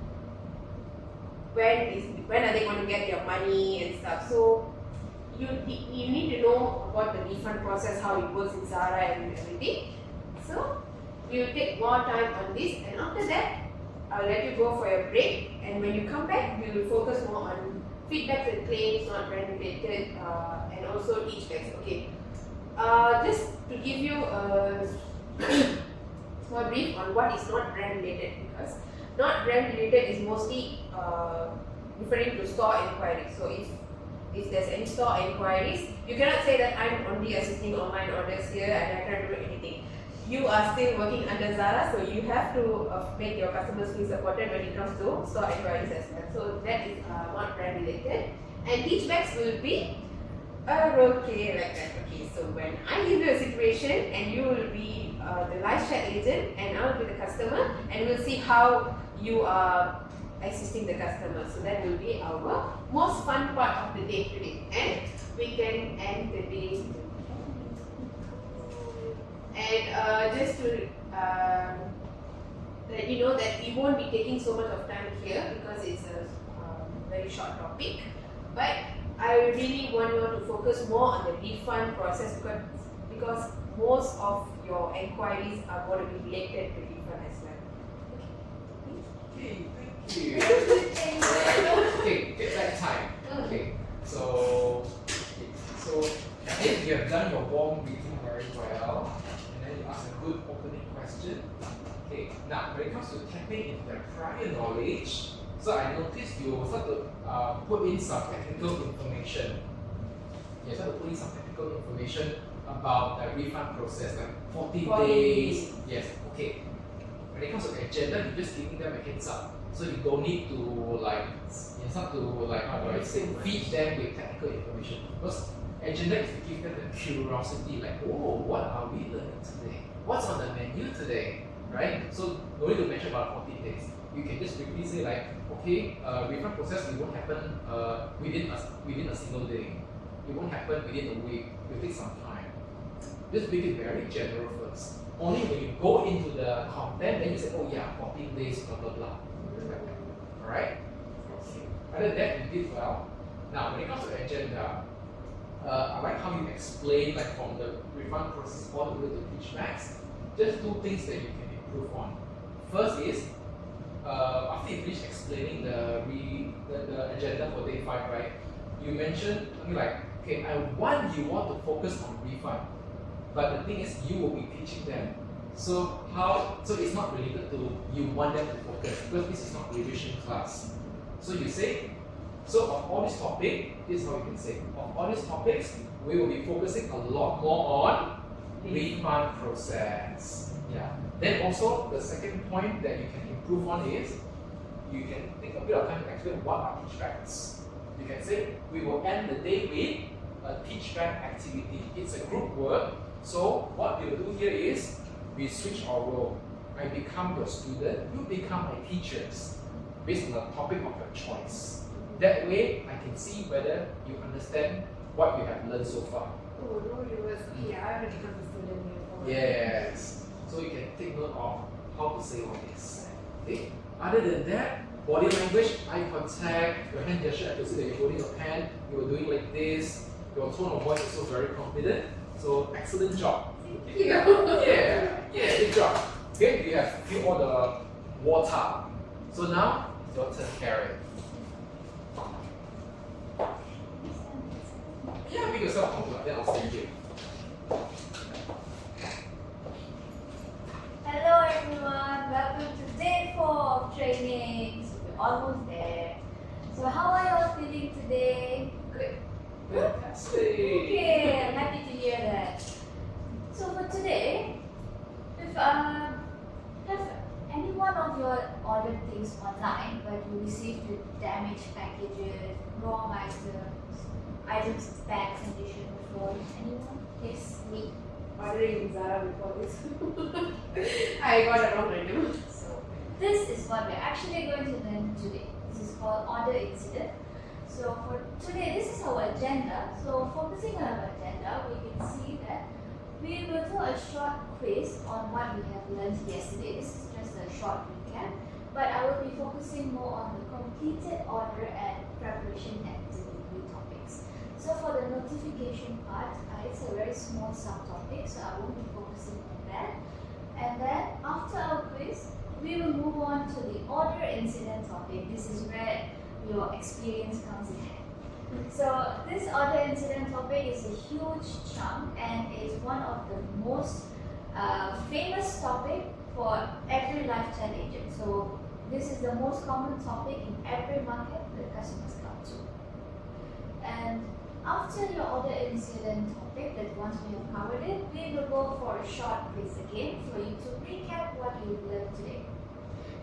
[SPEAKER 2] when are they going to get their money and stuff. So you need to know about the refund process, how it works in Zara and everything. So we will take more time on this, and after that I'll let you go for your break, and when you come back we will focus more on feedbacks and claims, not brand related, and also each bags. Okay. Just to give you a small brief on what is not brand related, because not brand related is mostly referring to store inquiries. So if there's any store inquiries, you cannot say that I'm only assisting online orders here and I can't do anything. You are still working under Zara, so you have to make your customers feel supported when it comes to store inquiries as well. So that is not brand related. And each bags will be a role play like that. Okay, so when I give you a situation and you will be the live chat agent and I will be the customer, and we'll see how you are assisting the customer. So that will be our most fun part of the day today, and we can end the day. And just to let you know that we won't be taking so much of time here, because it's a very short topic, but I really want you to focus more on the refund process, because most of your inquiries are going to be related to refund as well.
[SPEAKER 1] Okay, thank you. Okay, get back time. Okay, so I think you have done your warm greeting very well, and then you asked a good opening question. Okay, now when it comes to tapping into their prior knowledge, so I noticed you start to put in some technical information. You start to put in some technical information about the refund process, like 14 days. Yes, okay. When it comes to agenda, you're just giving them a heads up. So you don't need to how do I say, feed them with technical information. Because agenda is to give them the curiosity, like, oh, what are we learning today? What's on the menu today? Right? So no need to mention about 14 days. You can just quickly say like, okay, refund process, it won't happen within a single day. It won't happen within a week. It will take some time. Just make it very general first. Only when you go into the content, then you say, oh yeah, 14 days, blah blah blah. Alright? Okay. Other than that, you did well. Now, when it comes to agenda, I like how you explain, like from the refund process all the way to pitch max. Just two things that you can improve on. First is, after you finish explaining the agenda for day 5, right? You mentioned something like, okay, I want you all to focus on refund, but the thing is, you will be teaching them. So it's not related to you want them to focus, because this is not revision class. So you say, so of all these topics, this is how you can say, of all these topics, we will be focusing a lot more on refund process. Yeah. Then also the second point that you can improve on is, you can take a bit of time to explain what are teach backs. You can say, we will end the day with a teach back activity. It's a group work. So what we will do here is, we switch our role. I become your student, you become my teachers, based on the topic of your choice. That way, I can see whether you understand what you have learned so far.
[SPEAKER 2] Oh, no reverse. Okay, I already become a student here.
[SPEAKER 1] Yes. So you can take note of how to say all this. Okay. Other than that, body language, eye contact, your hand gesture, I can see that you're holding your pen, you're doing like this, your tone of voice is also very confident. So excellent job.
[SPEAKER 2] Thank you.
[SPEAKER 1] Yeah, good job. Okay, you have filled all the water. So now it's your turn, Karen. Yeah, make yourself comfortable, then I'll stay here.
[SPEAKER 3] Hello everyone, welcome to day 4 of training. So we're almost there. So how are you all feeling today?
[SPEAKER 1] Good. Fantastic.
[SPEAKER 3] Okay, I'm happy to hear that. So for today, if have any one of you ordered things online but you received with damaged packages, wrong items back condition before? Anyone? Yes, me.
[SPEAKER 2] Ordering in Zara before this. I got it wrong random.
[SPEAKER 3] So this is what we're actually going to learn today. This is called order incident. So for today, this is our agenda. So focusing on our agenda, we can see that we will do a short quiz on what we have learned yesterday. This is just a short recap, but I will be focusing more on the completed order and preparation and delivery topics. So for the notification part, it's a very small subtopic, so I won't be focusing on that. And then after our quiz, we will move on to the order incident topic. This is where your experience comes in hand. So this order incident topic is a huge chunk and is one of the most famous topic for every lifestyle agent. So this is the most common topic in every market that customers come to. And after your order incident topic, that once we have covered it, we will go for a short quiz again for you to recap what you learned today.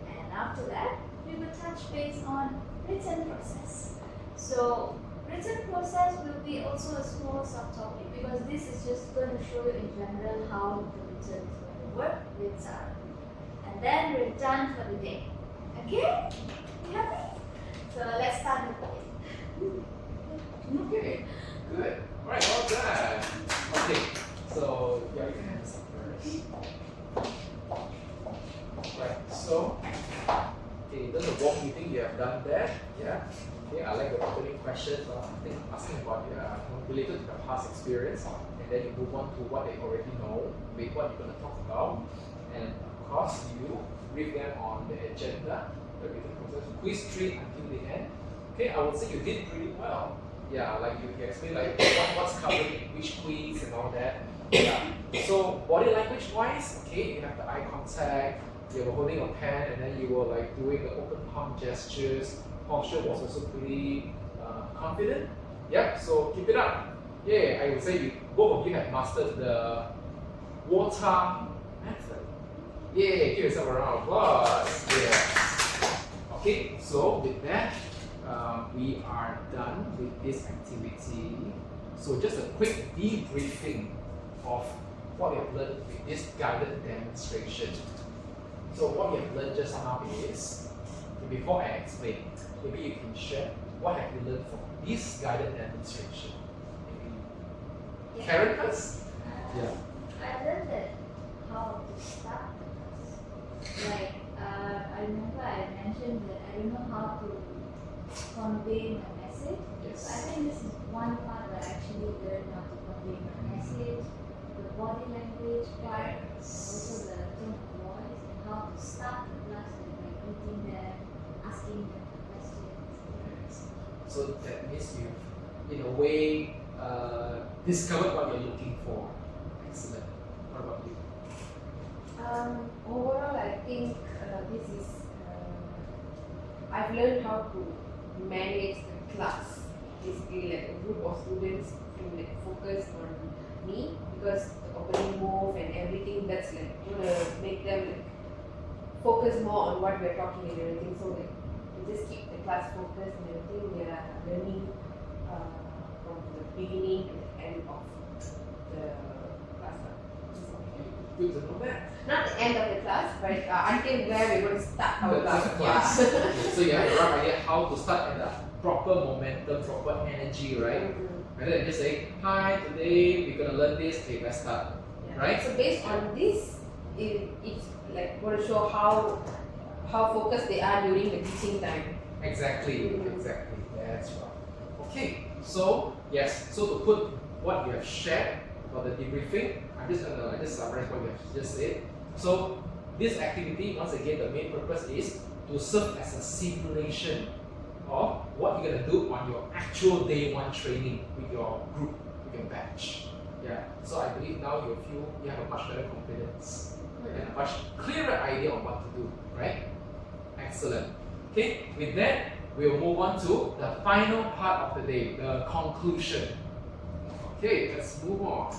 [SPEAKER 3] And after that, we will touch base on written process. So written process will be also a small subtopic because this is just going to show you in general how the written is going to work with Zara. And then we're done for the day. Okay? You happy? So let's start with it.
[SPEAKER 1] Okay, good. Alright, well done. Okay, so yeah, you can have this up first. Right, so okay, in terms of walk meeting, you have done that. Yeah. Okay, I like the opening questions. I think asking about related to the past experience, and then you move on to what they already know, with what you're going to talk about, and of course you brief them on the agenda, the written process, quiz 3 until the end. Okay, I would say you did pretty well. Yeah, like you explain like what's covered in which quiz and all that. Yeah. So body language wise, okay, you have the eye contact, you were holding a pen, and then you were like doing the open palm gestures. Posture was also pretty confident. Yeah, so keep it up. Yeah, I would say you, both of you have mastered the water method. Yeah, give yourself a round of applause. Yeah. Okay, so with that, we are done with this activity. So just a quick debriefing of what we have learned with this guided demonstration. So what we have learned just now is, before I explain, maybe you can share what have you learned from this guided demonstration. Maybe Karen first? Yeah.
[SPEAKER 3] I learned that how to start the class. Like, I remember I mentioned that I don't know how to convey my message.
[SPEAKER 1] Yes.
[SPEAKER 3] So I think this is one part where I actually learned how to convey my message, the body language part, also the tone of voice, and how to start the class with like greeting them, asking them questions.
[SPEAKER 1] Yes. So that means you've, in a way, discovered what you're looking for. Excellent. What about you?
[SPEAKER 2] Overall, I think this is. I've learned how to manage the class. Basically, like a group of students to like focus on me because the opening move and everything that's like gonna make them like focus more on what we're talking and everything. So like we just keep the class focused and everything. We are learning from the beginning to the end of the class.
[SPEAKER 1] Good to know that.
[SPEAKER 2] Not the end of the class, but until where we're going to start our
[SPEAKER 1] That's the
[SPEAKER 2] class.
[SPEAKER 1] class.
[SPEAKER 2] Yeah.
[SPEAKER 1] So you have a rough idea how to start at the proper momentum, proper energy, right? Rather than just say, hi, today we're gonna learn this, okay, let's start.
[SPEAKER 2] Yeah.
[SPEAKER 1] Right?
[SPEAKER 2] So based on this, it's like going to show how focused they are during the teaching time.
[SPEAKER 1] Exactly, exactly. That's right. Okay, so yes, so to put what you have shared about the debriefing, I'm just gonna just summarize what you have just said. So this activity, once again, the main purpose is to serve as a simulation of what you're gonna do on your actual day one training with your group, with your batch. Yeah. So I believe now you feel you have a much better confidence and a much clearer idea on what to do, right? Excellent. Okay, with that, we'll move on to the final part of the day, the conclusion. Okay, let's move on.